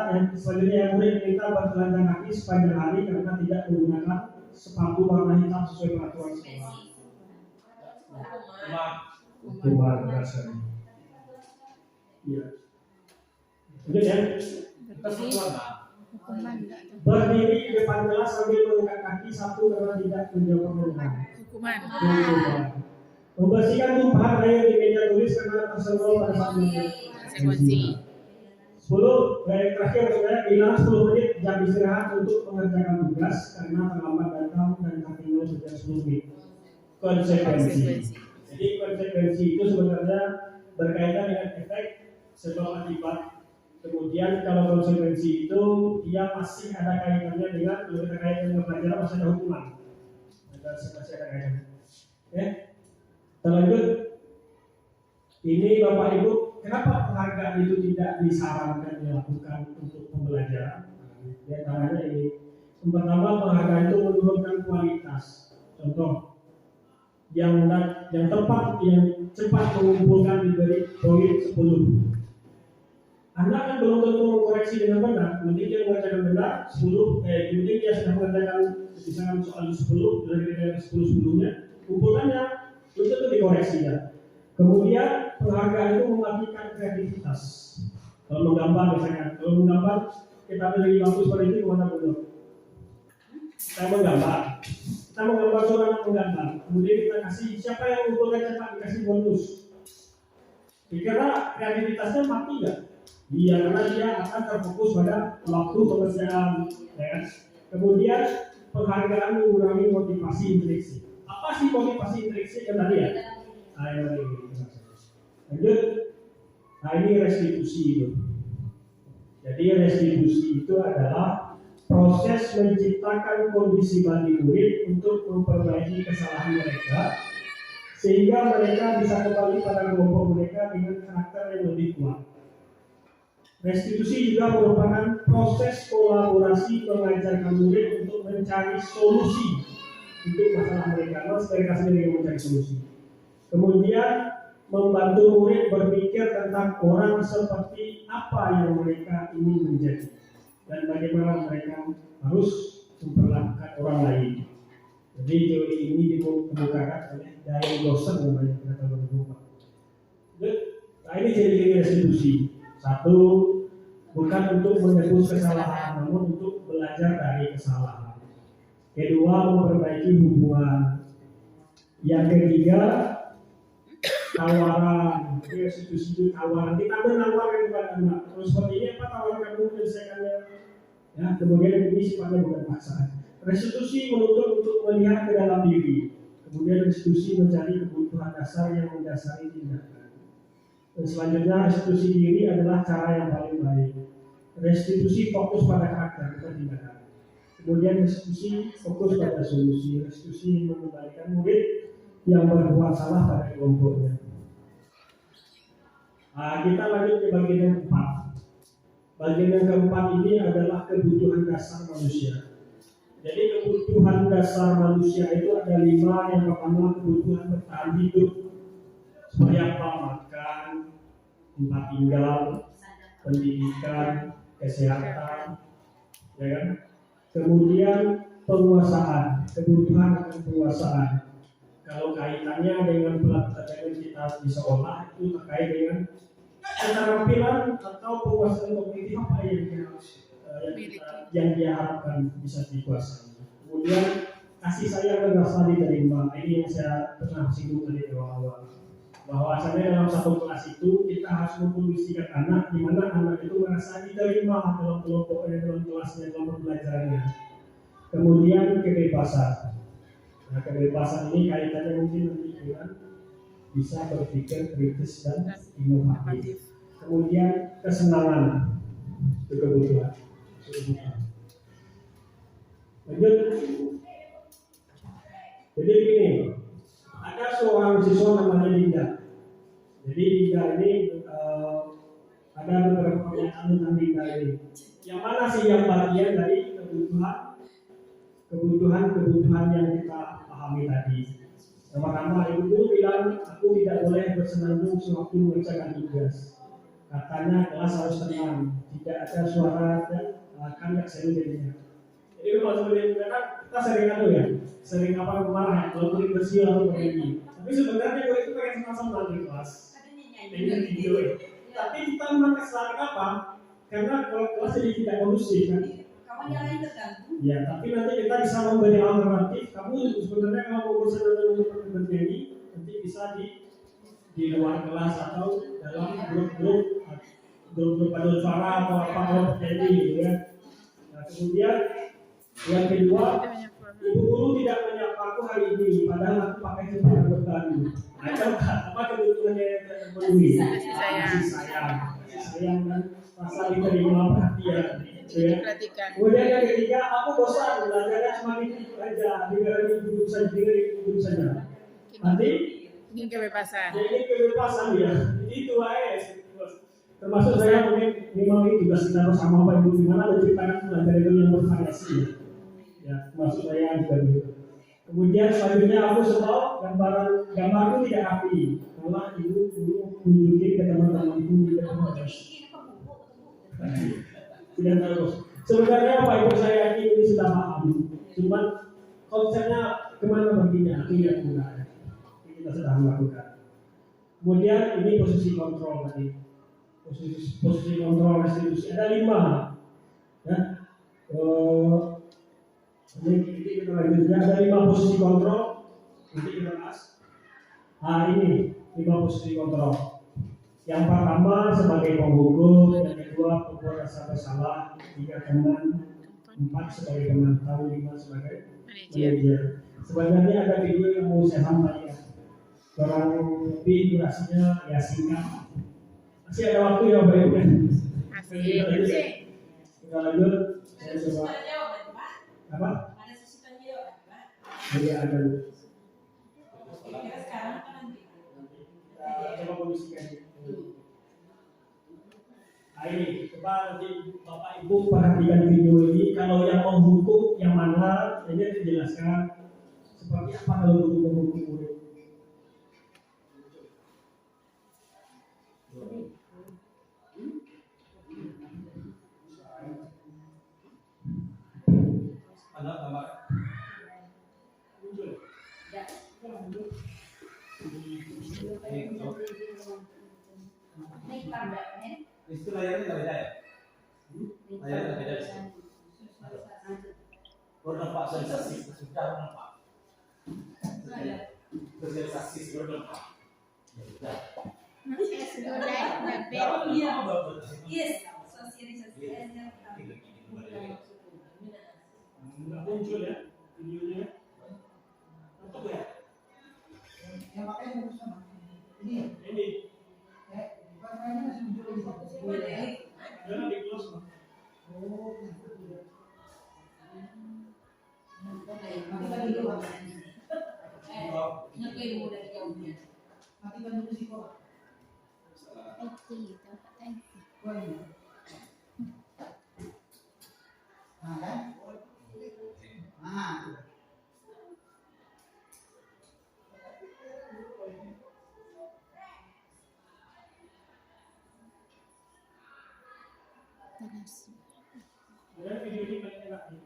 bertelanjang kaki sepanjang hari karena tidak menggunakan sepatu warna hitam sesuai peraturan sekolah. Hukuman dasar. Iya. Lanjut ya. Berdiri di depan kelas sambil mengangkat kaki satu karena tidak menjawab pertanyaan. Hukuman. Membersihkan tumpahan air di meja tulis karena tersenggol pada saat mengerjakan. 10 terakhir saudara hilang 10 menit jam istirahat untuk mengerjakan tugas karena terlambat datang dan tertinggal sejak 10 menit. Konsekuensi. Jadi konsekuensi itu sebenarnya berkaitan dengan efek sebab akibat. Kemudian kalau konsekuensi itu dia masih ada kaitannya dengan berkaitan dengan pelajaran masih ada hukuman. Masih ada kaitannya. Oke. Kita lanjut. Ini Bapak Ibu, kenapa penghargaan itu tidak disarankan dilakukan untuk pembelajaran? Di antaranya ini. Yang pertama, penghargaan itu menurunkan kualitas. Contoh, yang tepat, yang cepat mengumpulkan diberi poin 10. Anda kan belum tentu mengkoreksi dengan benar. Nanti dia mengerjakan benar 10, kemudian dia sudah mengerjakan misalkan soal 10 dari 10 sebelumnya, kumpulannya belum tentu dikoreksi ya. Kemudian penghargaan itu mematikan kreativitas. Kalau menggambar misalkan, kalau menggambar kita beri waktu seperti itu kemana belum? Kita menggambar seorang menggambar. Kemudian kita kasih siapa yang mengumpulkan cepat dikasih bonus. Kira kreativitasnya mati nggak? Iya, karena dia akan terfokus pada waktu pengerjaan. Ya. Kemudian penghargaan mengurangi motivasi intrinsik. Apa sih motivasi intrinsik yang tadi ya? Lanjut. Nah ini restitusi itu. Jadi restitusi itu adalah proses menciptakan kondisi bagi murid untuk memperbaiki kesalahan mereka sehingga mereka bisa kembali pada kelompok mereka dengan karakter yang lebih kuat. Restitusi juga merupakan proses kolaborasi mengajarkan murid untuk mencari solusi untuk masalah mereka. Mereka sendiri yang mencari solusi. Kemudian membantu murid berpikir tentang orang seperti apa yang mereka ingin menjadi dan bagaimana mereka harus memperlakukan orang lain. Jadi teori ini dikemukakan oleh Diane Dawson namanya, kita tahu berbuka. Nah ini ciri-ciri restitusi. Satu, bukan untuk menebus kesalahan, namun untuk belajar dari kesalahan. Kedua, memperbaiki hubungan. Yang ketiga, tawaran. Restitusi itu tawaran. Kita menawarkan kepada anak. Kalau seperti ini apa tawaran kamu menyelesaikannya? Ya, kemudian ini sifatnya bukan paksaan. Restitusi menuntut untuk melihat ke dalam diri. Kemudian restitusi mencari kebutuhan dasar yang mendasari tindakan. Dan selanjutnya restitusi diri adalah cara yang paling baik. Restitusi fokus pada karakter, bukan tindakan. Kemudian restitusi fokus pada solusi. Restitusi mengembalikan murid yang berbuat salah pada kelompoknya. Nah, kita lanjut ke bagian yang keempat. Bagian yang keempat ini adalah kebutuhan dasar manusia. Jadi kebutuhan dasar manusia itu ada 5. Yang pertama kebutuhan bertahan hidup. Seperti apa? Makan, tempat tinggal, pendidikan, kesehatan, ya kan? Kemudian penguasaan, kebutuhan akan penguasaan. Kalau kaitannya dengan pelajaran kita di sekolah itu terkait dengan keterampilan atau penguasaan kognitif apa yang dia harapkan bisa dikuasai. Kemudian kasih sayang dan rasa diterima. Ini yang saya pernah singgung tadi di awal. Bahwasanya dalam satu kelas itu kita harus mengkondisikan anak di mana anak itu merasa diterima dalam kelompoknya, dalam kelasnya, dalam pembelajarannya. Kemudian kebebasan. Nah, kebebasan ini kaitannya mungkin nanti dengan bisa berpikir kritis dan inovatif. Kemudian kesenangan itu kebutuhan. Lanjut. Jadi begini. Ada seorang siswa namanya Dinda. Jadi Dinda ini ada beberapa pernyataan tentang Dinda ini. Yang mana sih yang bagian dari kebutuhan yang kita pahami tadi. Pertama, ibu guru bilang aku tidak boleh bersenandung sewaktu mengerjakan tugas. Katanya kelas harus tenang, tidak ada suara dan kan aksen jadinya. Jadi kalau seperti itu kita sering ya. Sering marah ya, kalau murid bersih lalu berdiri. Tapi sebenarnya murid itu pengen senang-senang di kelas. Dengan video ya. Tapi kita memang kesalahan apa? Karena kalau kelas jadi tidak kondusif kan. Kamu yang lain terganggu. Ya, tapi nanti kita bisa memberi alternatif. Kamu sebenarnya kalau mau bersenang-senang untuk berdiri, nanti bisa di luar kelas atau dalam grup paduan suara atau apa kelompok gitu ya. Nah, kemudian yang kedua, ibu guru tidak menyapaku hari ini, padahal aku pakai celana berbaru. Ada apa kebutuhannya yang terpenuhi? Kasih sayang dan rasa diterima perhatian. Ya. Kemudian yang ketiga, aku bosan belajarnya semakin itu aja, dulu saja. Nanti ini kebebasan. Ini kebebasan ya. Itu aja. Termasuk saya mungkin memang itu tugas kita bersama Pak Ibu gimana menciptakan belajar itu yang bervariasi. Ya, termasuk saya juga begitu. Kemudian selanjutnya aku semua gambarku tidak rapi. Malah ibu dulu tunjukin ke teman-temanku di depan kelas. Tidak tahu. Sebenarnya Pak Ibu saya ini sudah paham. Cuman konsepnya kemana perginya tidak mulai. Kita sedang melakukan. Kemudian ini posisi kontrol tadi. Posisi kontrol restitusi ada 5. Ya. Ini kita lanjutnya ada 5 posisi kontrol. Nanti kita bahas. Ini 5 posisi kontrol. Yang pertama sebagai penghukum, yang kedua pembuat rasa bersalah, 3 teman, 4 sebagai pemantau, 5 sebagai manajer. Sebenarnya ada video yang mau saya sampaikan. Kurang lebih durasinya ya singkat. Masih ada waktu ya Bapak Ibu. Kita lanjut. Saya coba. Apa? Ada sesuatu jawab, Pak. Iya ada. Kira sekarang kan nanti. Coba kondisikan. Ini coba nanti Bapak Ibu perhatikan video ini. Kalau yang menghukum yang mana, ini dijelaskan seperti apa kalau menghukum murid. Ada gambar. Ini tanda, Itu layarnya nggak beda ya? Layarnya nggak beda di sini. Baru nampak sosialisasi, sudah nampak. Sosialisasi sudah nampak. Yes, sosialisasi. Nggak muncul ya videonya. Tutup ya. Yang pakai yang sama. Ini. Warnanya masih muncul lagi. Jangan di close Pak. Oh, matikan dulu Pak. Ngeklaim udah jauhnya. Matikan dulu sih Pak. Oh ini. Nah kan? Nah. Dan video ini paling enak nih.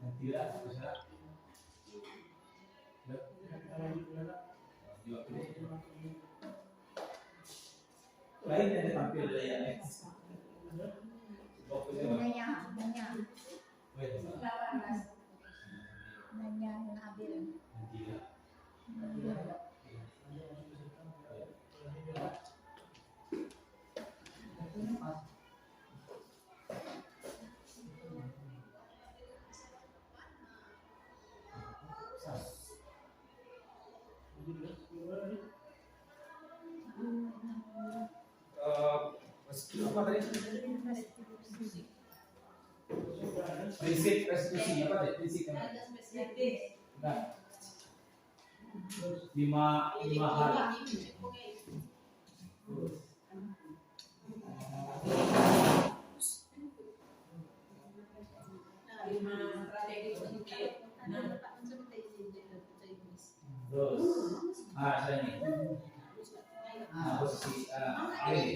Nanti lah, bisa. Lain yang tampil di layarnya. Apa tadi? Prinsip restitusi apa tadi? Prinsip yang nah, 5 hari. Terus, saya ini.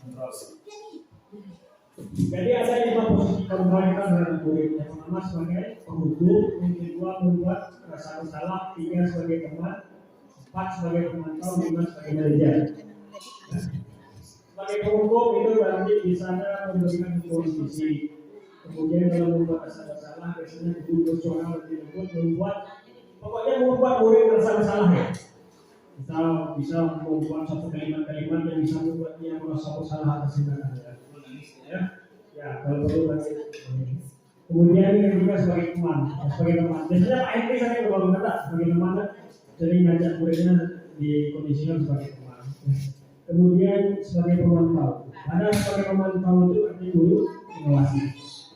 Posisi ini kontrol. Jadi ada 5 posisi kontrol kita dengan murid. Yang pertama sebagai penghukum, yang kedua membuat rasa bersalah, 3 sebagai teman, 4 sebagai pemantau, 5 sebagai manajer. Sebagai penghukum itu berarti di sana memberikan posisi. Kemudian kalau membuat rasa bersalah, biasanya duduk suara lebih lembut, pokoknya membuat murid rasa bersalah ya. Bisa membuat satu kalimat-kalimat yang bisa membuat dia merasa bersalah atas tindakannya. Ya, kalau perlu nanti. Kemudian yang ketiga sebagai teman. Biasanya Pak Hendri saya berbagi kata sebagai teman, jadi ngajak muridnya di kondisinya sebagai teman. Kemudian sebagai pemantau. Ada sebagai pemantau itu artinya dulu mengawasi.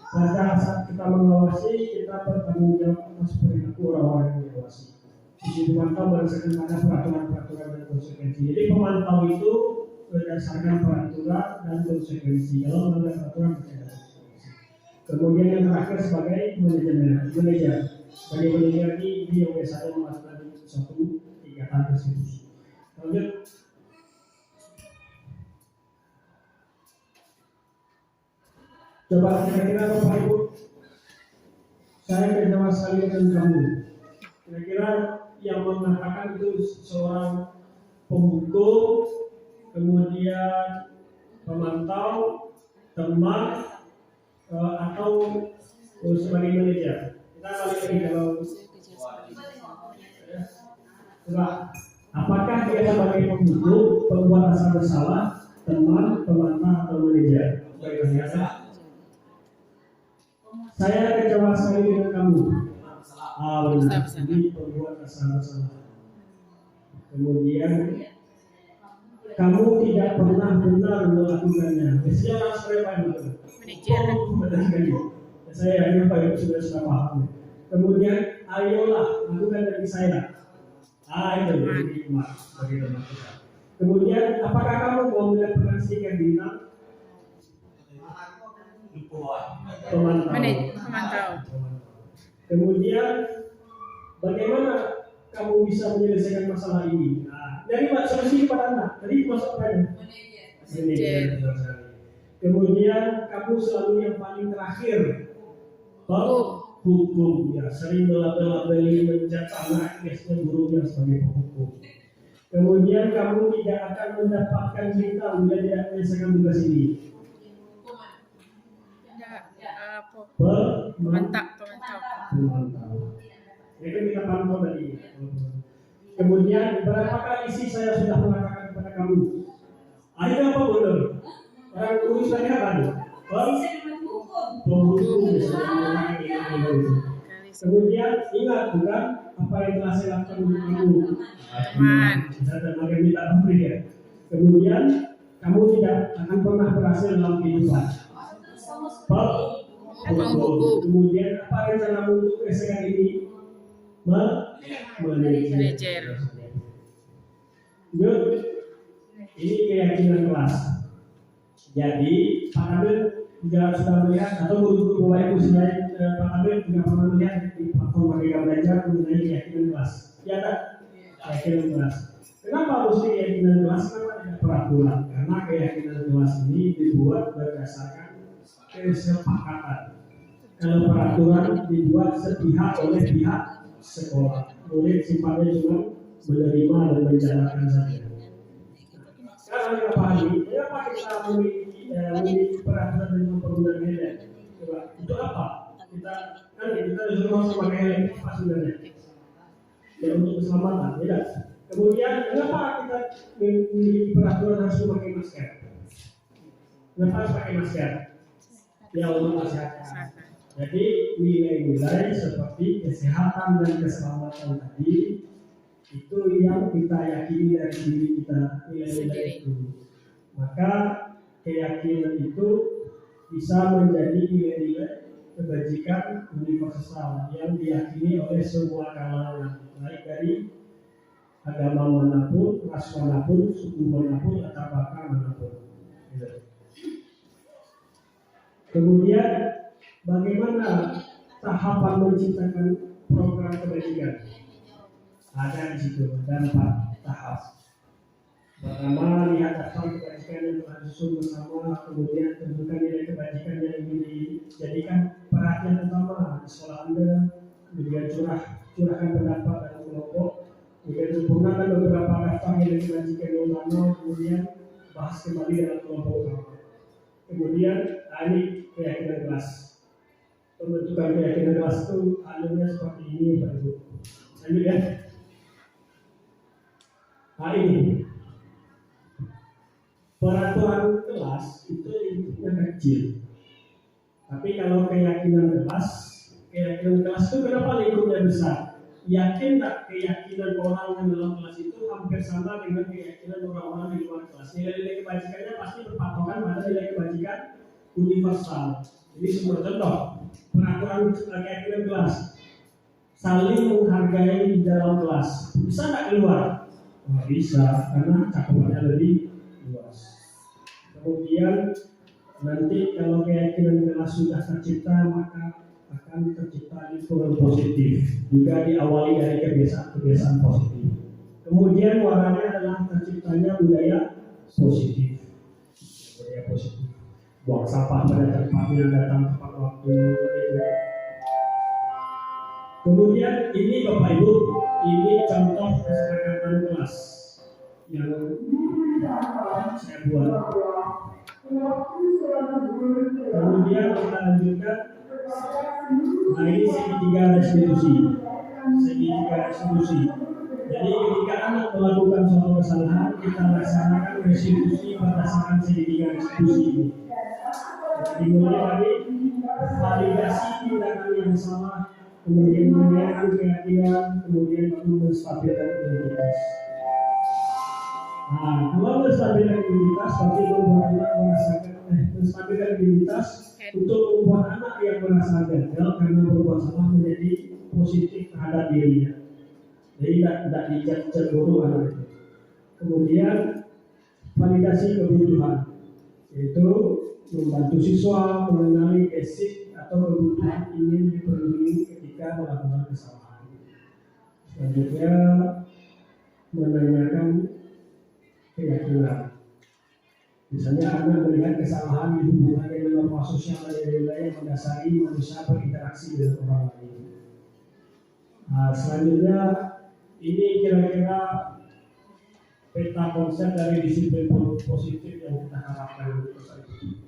saat kita mengawasi, kita bertanggung jawab atas perilaku orang-orang yang mengawasi. Sisi pemantau berdasarkan pada peraturan-peraturan dan konsekuensi. Jadi pemantau itu berdasarkan peraturan dan konsekuensi. Kalau melanggar peraturan tidak ada konsekuensi. Kemudian yang terakhir sebagai manajer. Sebagai manajer ini yang biasanya melakukan suatu kegiatan tersebut. Lanjut. Coba kira-kira Bapak Ibu, saya kerjasama sekali dengan kamu. Kira-kira yang mengatakan itu seorang pemukul, kemudian pemantau, teman, atau sebagai manajer. Kita balik lagi kalau coba, apakah dia sebagai pemukul, pembuat rasa bersalah, teman, pemantau, atau manajer? Bagaimana? Saya kecewa sekali dengan kamu. Benar. Ini pembuat rasa bersalah. Kemudian kamu tidak pernah benar melakukannya. Biasanya orang seperti apa itu? Benar sekali. Saya yakin Pak Ibu sudah paham. Kemudian ayolah lakukan dari saya. Itu hikmah bagi teman kita. Kemudian apakah kamu mau mendapatkan stiker bintang? Pemantau. Kemudian bagaimana kamu bisa menyelesaikan masalah ini? Dari solusi kepada Anda. Tadi masuk apa? Manajer. Kemudian kamu selalu yang paling terakhir. Hukum. Ya, sering melabeli menjat anak biasanya gurunya sebagai penghukum. Kemudian kamu tidak akan mendapatkan cerita bila tidak menyelesaikan tugas ini. Pemantau. Jadi kita pantau tadi. Kemudian berapa kali isi saya sudah mengatakan kepada kamu? Akhirnya apa belum? Orang tulis tadi apa nih? Penghukum. Kemudian ingat bukan apa yang telah saya lakukan untuk kamu. Saya makin minta memberi ya. Kemudian kamu tidak akan pernah berhasil dalam kehidupan. Kemudian apa rencanamu untuk menyelesaikan ini? Manajer. Ini keyakinan kelas. Jadi Pak Kamil juga sudah melihat atau guru-guru Bapak Ibu selain Pak Kamil juga pernah melihat di platform Merdeka Belajar mengenai keyakinan kelas. Ya tak? Keyakinan kelas. Kenapa mesti keyakinan kelas? Kenapa tidak peraturan? Karena keyakinan kelas ini dibuat berdasarkan kesepakatan. Kalau peraturan dibuat sepihak oleh pihak sekolah, murid sifatnya cuma menerima dan menjalankan saja. Sekarang kita pahami, kenapa kita memiliki peraturan tentang penggunaan helm? Coba, itu apa? Kita disuruh memakai helm apa sebenarnya? Ya untuk keselamatan, tidak. Kemudian kenapa kita memiliki peraturan harus memakai masker? Kenapa harus pakai masker? Ya untuk kesehatan. Jadi nilai-nilai seperti kesehatan dan keselamatan tadi itu yang kita yakini dari diri kita, nilai-nilai itu. Maka keyakinan itu bisa menjadi nilai-nilai kebajikan universal yang diyakini oleh semua kalangan, baik dari agama manapun, ras manapun, suku manapun, latar belakang manapun. Kemudian bagaimana tahapan menciptakan program kebajikan? Ada di situ, ada 4 tahap. Pertama, lihat daftar kebajikan yang telah disusun bersama, kemudian tentukan nilai kebajikan yang ingin dijadikan perhatian utama di sekolah Anda, kemudian curahkan pendapat dalam kelompok, kemudian sempurnakan beberapa daftar nilai kebajikan yang utama, kemudian bahas kembali dalam kelompok utama. Kemudian ini keyakinan kelas. Pembentukan keyakinan kelas itu alurnya seperti ini, Pak Ibu. Lanjut ya. Ini peraturan kelas itu lingkupnya kecil. Tapi kalau keyakinan kelas itu kenapa lingkupnya besar? Yakin tak keyakinan orang yang dalam kelas itu hampir sama dengan keyakinan orang-orang di luar kelas? Nilai-nilai kebajikannya pasti berpatokan pada nilai kebajikan universal. Ini sebuah contoh peraturan keyakinan kelas. Saling menghargai di dalam kelas. Bisa nggak keluar? Oh, bisa, karena cakupannya lebih luas. Kemudian nanti kalau keyakinan kelas sudah tercipta, maka akan tercipta lingkungan positif. Juga diawali dari kebiasaan-kebiasaan positif. Kemudian warnanya adalah terciptanya budaya positif. Budaya positif. Buang sampah pada tempatnya, datang tepat waktu. Kemudian ini Bapak Ibu, ini contoh kesepakatan kelas yang saya buat. Kemudian kita lanjutkan. Nah, ini segitiga restitusi. Segitiga restitusi. Jadi ketika anak melakukan suatu kesalahan, kita laksanakan restitusi berdasarkan segitiga restitusi ini. Dimulai dari validasi tindakan yang salah, kemudian menyiapkan keyakinan, kemudian baru menstabilkan identitas. Nah, kalau menstabilkan identitas, berarti membuat anak merasakan menstabilkan identitas untuk membuat anak yang merasa gagal karena berbuat salah menjadi positif terhadap dirinya. Jadi tidak dijat guru anak itu. Kemudian validasi kebutuhan, yaitu membantu siswa mengenali basic atau kebutuhan ingin dipenuhi ketika melakukan kesalahan. Selanjutnya menanyakan keyakinan. Misalnya anak melihat kesalahan di hubungan dengan norma sosial dan nilai yang mendasari manusia berinteraksi dengan orang lain. Nah, selanjutnya ini kira-kira peta konsep dari disiplin positif yang kita harapkan untuk saat ini.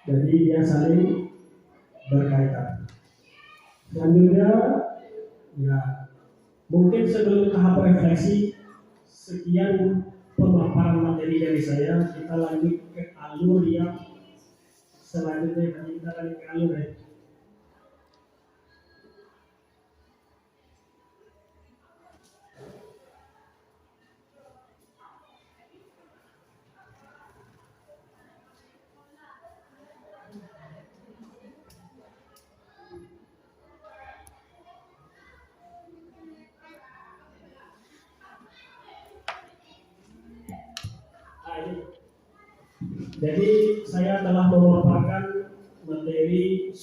Jadi dia saling berkaitan. Selanjutnya, ya mungkin sebelum tahap refleksi, sekian pemaparan materi dari saya. Kita lanjut ke alur yang selanjutnya. Kita lanjut ke alur ya. Jadi saya telah memaparkan materi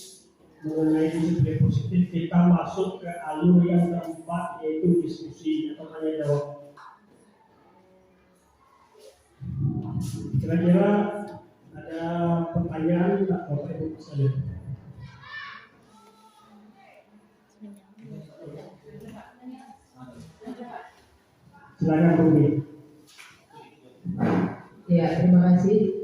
mengenai disiplin positif. Kita masuk ke alur yang keempat, yaitu diskusi atau tanya jawab. Kira-kira ada pertanyaan tak Bapak Ibu sekalian? Silakan Bumi. Ya, terima kasih.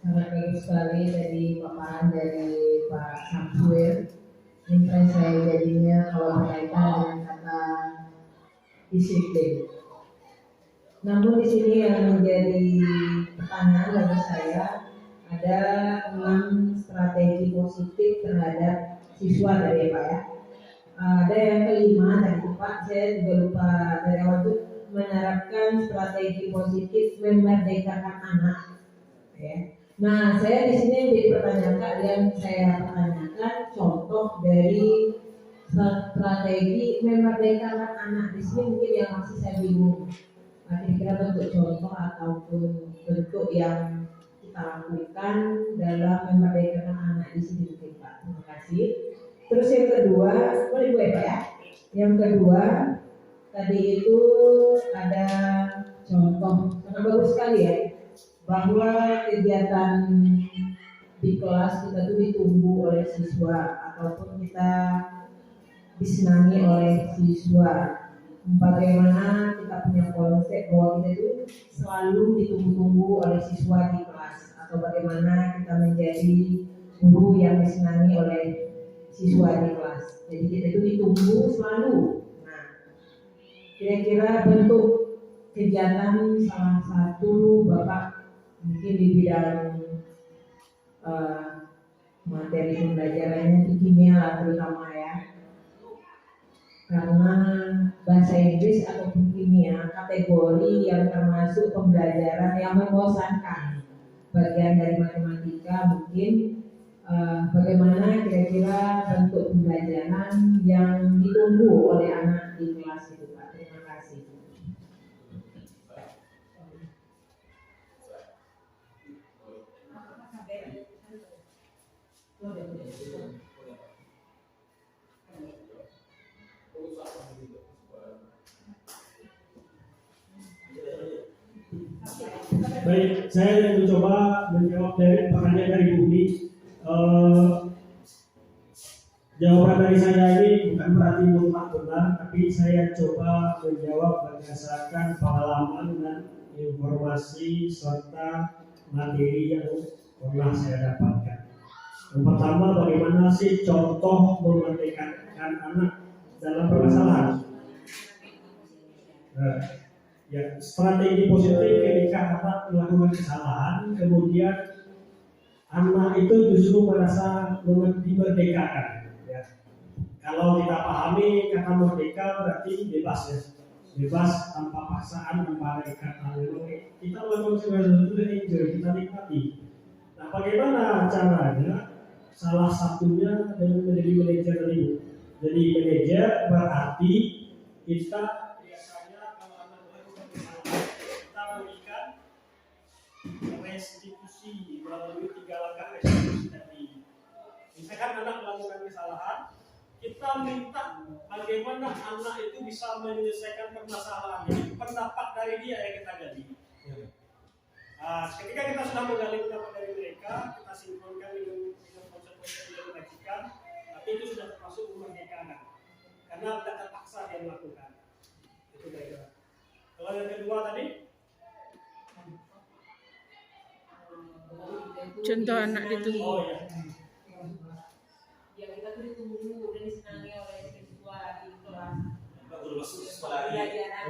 Sangat bagus sekali dari paparan dari Pak Samsuir. Ini saya jadinya kalau berkaitan dengan kata disiplin. Namun di sini yang menjadi pertanyaan bagi saya ada 6 strategi positif terhadap siswa dari Pak ya. Ada yang kelima tadi Pak, saya juga lupa dari awal itu menerapkan strategi positif memerdekakan anak. Ya. Nah, saya di sini jadi pertanyaan yang saya pertanyakan contoh dari strategi memerdekakan anak. Di sini mungkin yang masih saya bingung. Kira-kira bentuk contoh ataupun bentuk yang kita lakukan dalam memerdekakan anak di sini mungkin Pak. Terima kasih. Terus yang kedua, boleh gue Pak ya? Yang kedua tadi itu ada contoh sangat bagus sekali ya, bahwa kegiatan di kelas kita tuh ditunggu oleh siswa ataupun kita disenangi oleh siswa. Bagaimana kita punya konsep bahwa kita itu selalu ditunggu-tunggu oleh siswa di kelas, atau bagaimana kita menjadi guru yang disenangi oleh siswa di kelas. Jadi kita itu ditunggu selalu. Nah, kira-kira bentuk kegiatan salah satu Bapak mungkin di bidang materi pembelajarannya di kimia lah terutama ya, karena bahasa Inggris ataupun kimia kategori yang termasuk pembelajaran yang membosankan. Bagian dari matematika mungkin bagaimana kira-kira bentuk pembelajaran yang ditunggu oleh anak di kelas itu, Pak. Terima kasih. Baik, saya akan mencoba menjawab dari pertanyaan dari Bu Umi. Jawaban dari saya ini bukan berarti mutlak benar, tapi saya coba menjawab berdasarkan pengalaman dan informasi serta materi yang pernah saya dapatkan. Yang pertama, bagaimana sih contoh memerdekakan anak dalam permasalahan? Ya, strategi positif ketika anak melakukan kesalahan, kemudian anak itu justru merasa dimerdekakan. Ya. Kalau kita pahami kata merdeka berarti bebas ya, bebas tanpa paksaan, tanpa ada ikatan. Kita melakukan sesuatu itu enjoy, kita nikmati. Nah, bagaimana caranya? Salah satunya dengan menjadi manajer ini. Jadi manajer berarti kita restitusi melalui 3 langkah restitusi tadi. Misalkan anak melakukan kesalahan, kita minta bagaimana anak itu bisa menyelesaikan permasalahan. Jadi pendapat dari dia yang kita gali. Ketika kita sudah menggali pendapat dari mereka, kita sinkronkan dengan konsep-konsep yang dibagikan, tapi itu sudah termasuk kemerdekaan. Karena tidak terpaksa dia melakukan. Itu kira-kira. Kalau yang kedua tadi, Contoh anak ditunggu. oh ya. Ya kita tuh ditunggu dan disenangi oleh siswa di kelas.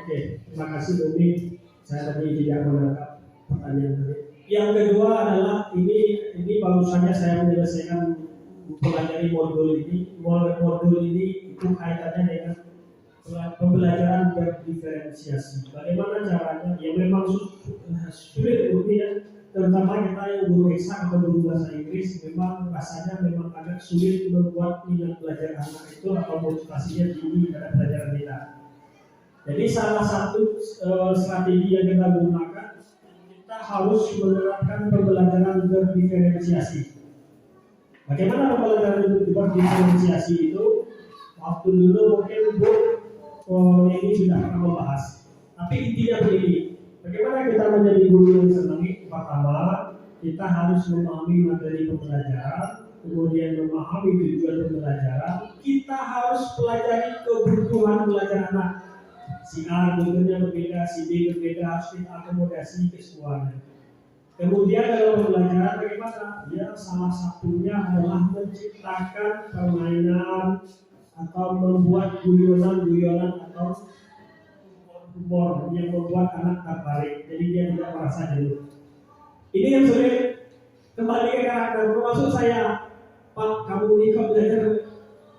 Oke, terima kasih Bumi. Saya tadi tidak menangkap pertanyaan tadi. Yang kedua adalah ini baru saja saya menyelesaikan mempelajari modul ini. Modul ini itu kaitannya dengan pembelajaran berdiferensiasi. Bagaimana caranya? Ya memang sulit Bumi ya. Terutama kita yang guru eksak atau guru bahasa Inggris memang rasanya memang agak sulit membuat minat belajar anak itu atau motivasinya tinggi pada pelajaran kita. Jadi salah satu strategi yang kita gunakan, kita harus menerapkan pembelajaran berdiferensiasi. Bagaimana pembelajaran berdiferensiasi itu? Waktu dulu mungkin Bu ini sudah pernah membahas. Tapi intinya begini. Bagaimana kita menjadi guru yang senangi? Pertama, kita harus memahami materi pembelajaran, kemudian memahami tujuan pembelajaran. Kita harus pelajari kebutuhan belajar anak. Si A butuhnya berbeda, si B berbeda, harus kita akomodasi kesesuaian. Kemudian dalam pembelajaran bagaimana? Ya salah satunya adalah menciptakan permainan atau membuat guyonan atau humor yang membuat anak tertarik, jadi dia tidak merasa jenuh. Ini yang sulit. Kembali ke karakter. Termasuk saya, Pak, kamu ini kok belajar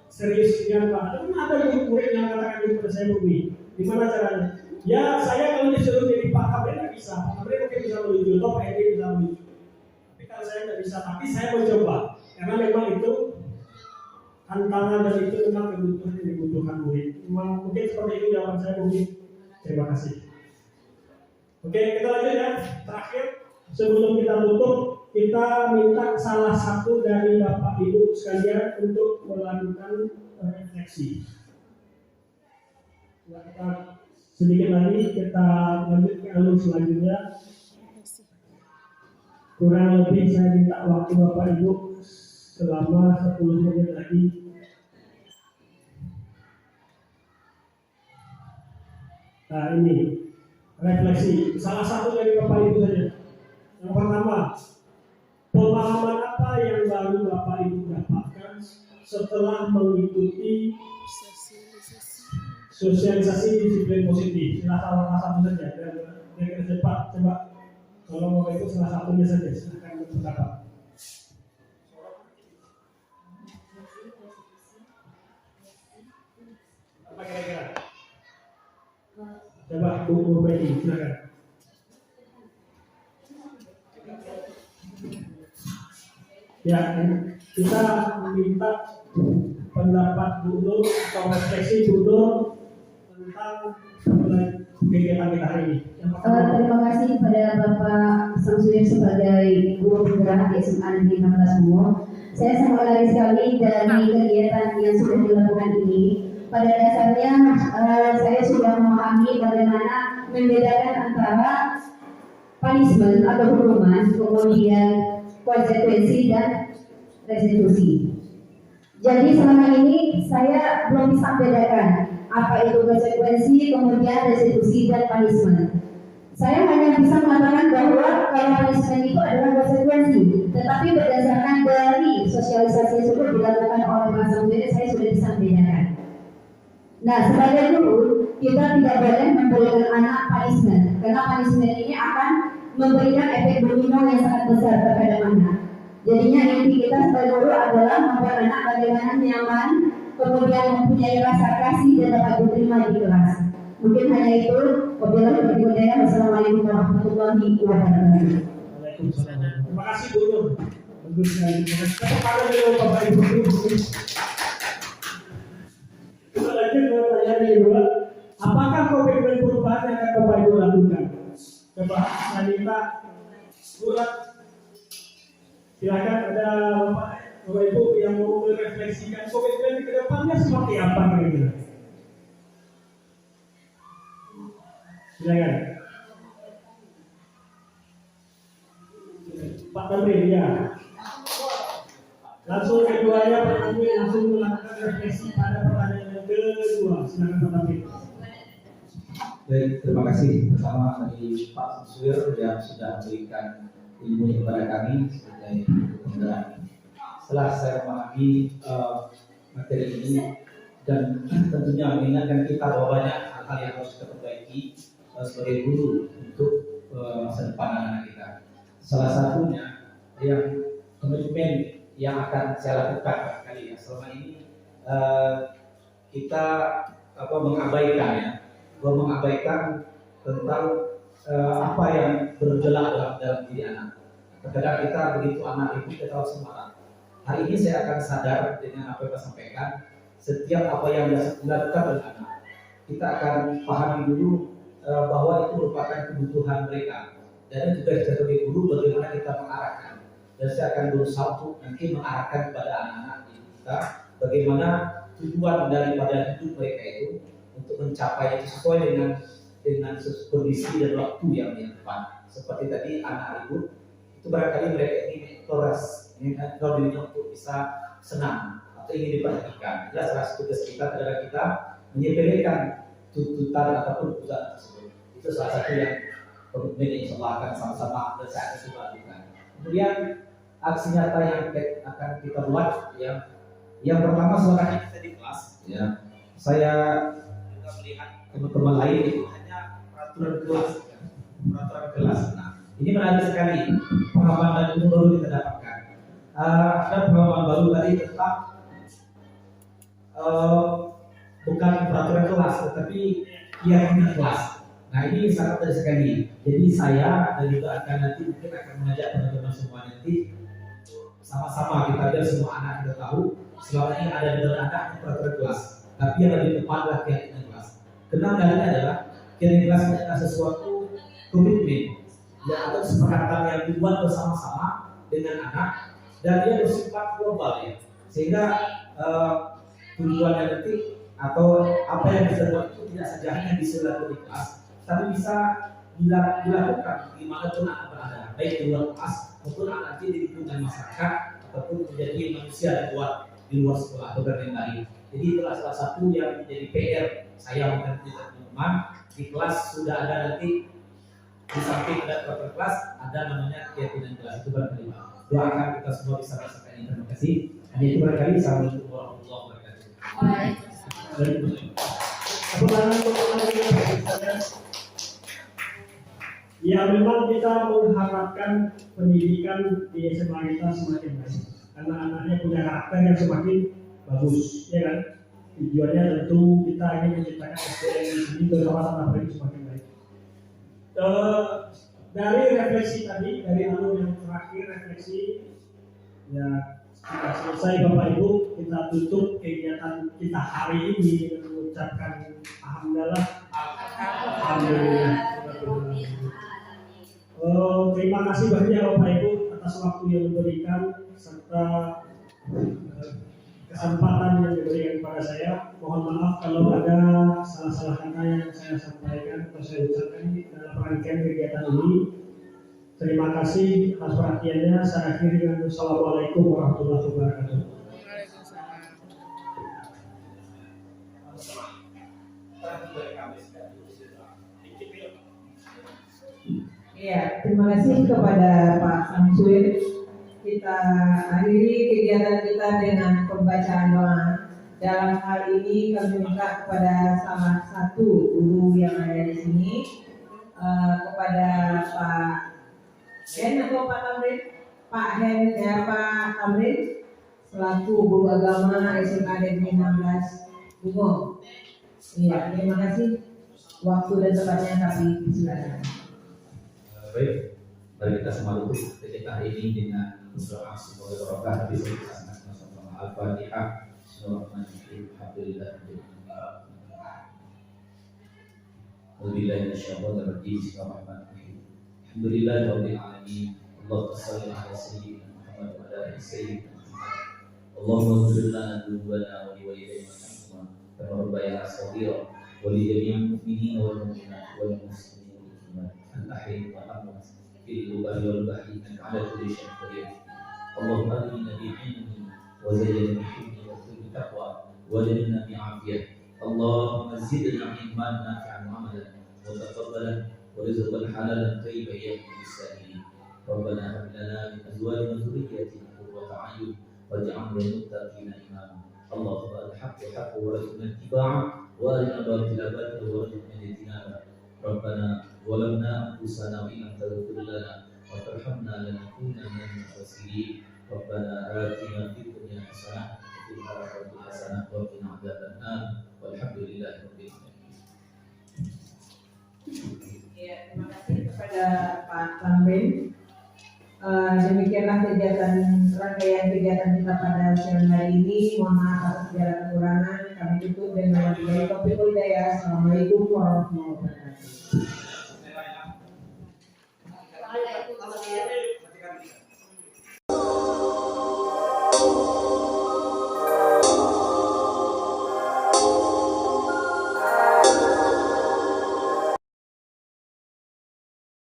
serius ya Pak? Tapi ada murid yang katakan kepada saya Bumi. Gimana caranya? Ya saya kalau disuruh jadi Pak Kabri nggak bisa. Pak Kabri mungkin bisa melucu, atau Pak Edi bisa melucu. Tapi kalau saya nggak bisa, tapi saya mencoba. Karena memang itu tantangan dan itu memang kebutuhan yang dibutuhkan murid. Mungkin seperti itu jawaban saya Bumi. Terima kasih. Oke, kita lanjut ya. Terakhir, sebelum kita tutup, kita minta salah satu dari Bapak Ibu sekalian untuk melakukan refleksi. Kita sedikit lagi kita lanjut ke alur selanjutnya. Kurang lebih saya minta waktu Bapak Ibu selama 10 menit lagi. Nah ini refleksi, salah satu dari Bapak Ibu saja. Yang pertama, pemahaman apa yang baru Bapak Ibu dapatkan setelah mengikuti sosialisasi disiplin positif? Salah satu saja, biar cepat. Coba kalau Bapak Ibu salah satunya saja, silakan berpendapat. Apa kira-kira? Coba Bu Betty, silakan. Ya, kita minta pendapat Bu Nur atau refleksi Bu Nur tentang kegiatan kita hari ini. Terima kasih kepada Bapak Samsudin sebagai guru penggerak di SMA Negeri 16 Sumur. Saya sangat menarik sekali dari kegiatan yang sudah dilakukan ini. Pada dasarnya saya sudah memahami bagaimana membedakan antara punishment atau hukuman, kemudian konsekuensi dan restitusi. Jadi selama ini saya belum bisa membedakan apa itu konsekuensi, kemudian restitusi dan punishment. Saya hanya bisa mengatakan bahwa kalau punishment itu adalah konsekuensi, tetapi berdasarkan dari sosialisasi yang sudah dilakukan oleh Mas Samsudin, saya sudah bisa membedakan. Nah, sebagai guru, kita tidak boleh memberikan anak punishment, karena punishment ini akan memberikan efek domino yang sangat besar terhadap anak. Jadinya inti kita sebagai guru adalah membuat anak bagaimana nyaman, kemudian mempunyai rasa kasih dan dapat diterima di kelas. Mungkin hanya itu. Wabillahi taufiq. Wassalamualaikum warahmatullahi wabarakatuh. Waalaikumsalam. Terima kasih Bu Nur. Bagus sekali. Tepuk tangan dulu Bapak Ibu. Kita lanjut ke pertanyaan yang kedua. Apakah komitmen perubahan yang akan Bapak Ibu lakukan? Coba Anita, surat. Silakan ada Bapak Ibu yang mau merefleksikan komitmen ke depannya seperti apa kira-kira? Silakan. Pak Tamrin, ya. Langsung keduanya Pak Tamrin langsung melakukan refleksi pada pertanyaan yang kedua. Silakan Pak Tamrin. Baik, terima kasih pertama dari Pak Samsudin yang sudah memberikan ilmu kepada kami sebagai penggerak. Setelah saya memahami materi ini dan tentunya mengingatkan kita bahwa banyak hal yang harus kita perbaiki sebagai guru untuk masa depan anak kita. Salah satunya yang komitmen yang akan saya lakukan kali ya. Selama ini kita mengabaikan tentang apa yang bergejolak dalam diri anak. Terkadang kita begitu anak itu kita terlalu semangat. Hari ini saya akan sadar dengan apa yang saya sampaikan. Setiap apa yang dilakukan oleh anak, kita akan pahami dulu bahwa itu merupakan kebutuhan mereka. Dan tugas kita sebagai guru bagaimana kita mengarahkan. Dan saya akan berusaha untuk nanti mengarahkan kepada anak-anak kita bagaimana tujuan daripada hidup mereka itu untuk mencapai itu sesuai dengan kondisi dan waktu yang tepat. Seperti tadi anak ribut itu barangkali mereka ingin eksplorasi untuk bisa senang atau ingin diperhatikan. Jelas salah satu tugas kita adalah kita menyepelekan tuntutan ataupun keputusan tersebut. Itu salah satu yang komitmen yang insya Allah akan sama-sama dan saya akan coba lakukan. Kemudian aksi nyata yang akan kita buat yang pertama selama ini kita di kelas ya, saya juga melihat teman-teman lain itu hanya peraturan kelas. Nah, ini menarik sekali pengalaman dan ilmu baru kita dapatkan. Ada pengalaman baru tadi tentang bukan peraturan kelas tetapi keyakinan kelas. Nah, ini sangat menarik sekali. Jadi saya dan juga akan nanti mungkin akan mengajak teman-teman semua nanti sama-sama kita biar semua anak kita tahu selama ini ada di dalam anak peraturan kelas. Tapi yang lebih tepat adalah keyakinan kelas. Kenal dalilnya adalah keyakinan kelas adalah sesuatu komitmen ya, atau kesepakatan yang dibuat bersama-sama dengan anak dan dia bersifat global ya. Sehingga tujuannya nanti atau apa yang bisa dilakukan itu tidak saja hanya bisa dilakukan di kelas, tapi bisa dilakukan di mana pun anak berada, baik di luar kelas maupun anak nanti di lingkungan masyarakat ataupun menjadi manusia di luar sekolah atau lain-lain. Jadi itulah salah satu yang menjadi PR saya mungkin teman-teman di kelas sudah ada nanti di samping ada peraturan kelas ada namanya keyakinan kelas itu barangkali. Doakan kita semua bisa merasakan ini. Terima kasih. Hanya itu barangkali. Assalamualaikum warahmatullahi wabarakatuh. Ya, memang kita mengharapkan pendidikan di SMA kita semakin baik karena anaknya punya karakter yang semakin bagus, ya kan? Tujuannya tentu kita ingin menciptakan SDM di sini terutama anak-anak semakin Dari refleksi tadi, dari anu yang terakhir refleksi, ya sudah selesai Bapak Ibu, kita tutup kegiatan kita hari ini dengan mengucapkan alhamdulillah. Alhamdulillah. Terima kasih banyak Bapak Ibu atas waktu yang diberikan serta kesempatan yang diberikan kepada saya. Mohon maaf kalau ada salah-salah kata yang saya sampaikan atau saya ucapkan dalam rangkaian kegiatan ini. Terima kasih atas perhatiannya. Saya akhiri dengan Assalamualaikum warahmatullahi wabarakatuh. Iya, terima kasih kepada Pak Samsul. Kita akhiri kegiatan kita dengan pembacaan doa. Dalam hal ini kami minta kepada salah satu guru yang ada di sini, kepada Pak Hen atau Pak Tamrin, Pak Hen ya Pak Tamrin, selaku guru agama SMA Negeri 16 Bungo. Iya, terima kasih. Waktu dan tempatnya kami silakan. Baik, mari kita semua duduk ketika ini dengan doa semoga barokah bisa dilaksanakan sama Al-Fatihah. Bismillahirrahmanirrahim. Bismillahirrahmanirrahim. Alhamdulillahirabbil alamin. Allahumma shalli ala sayyidina Muhammad wa ala ali sayyidina Muhammad. Allahumma ighfir lana dhunubana wa li walidayna kama rabbayana shaghira wa li jami'il mu'minina wal mu'minat wal muslimin wal muslimat al-ahya'i wal amwat fil barri wal bahri innaka 'ala kulli shay'in qadir. Allahumma aghfirna bi'ilmi wa zayyinna bi'ilmi wa qina taqwa wa jannibna bi'afiyah. Allahumma zidna ilman nafi'an wa 'amalan wa taqabbalan wa rizqan halalan tayyiban ya rabbal Rabbana hab lana min azwajina wa dhurriyyatina qurrata a'yun waj'alna lil muttaqina imama. Allahumma al-haqqu haqqan warzuqna ittiba'ah wa arina batila batilan warzuqna ijtinaba. Rabbana zalamna anfusana wa in lam taghfir lana wa tarhamna lanakunanna minal khasirin. Rabbana atina fid dunya hasanah wa fil akhirati hasanah wa qina adzabannar. Walhamdulillahi rabbil alamin. Ya, terima kasih kepada Pak Tamrin. Demikianlah rangkaian kegiatan kita pada siang hari ini. Mohon maaf atas segala kekurangan. Kami tutup dengan wabillahi taufiq wal hidayah. Assalamualaikum warahmatullahi wabarakatuh. Waalaikumsalam.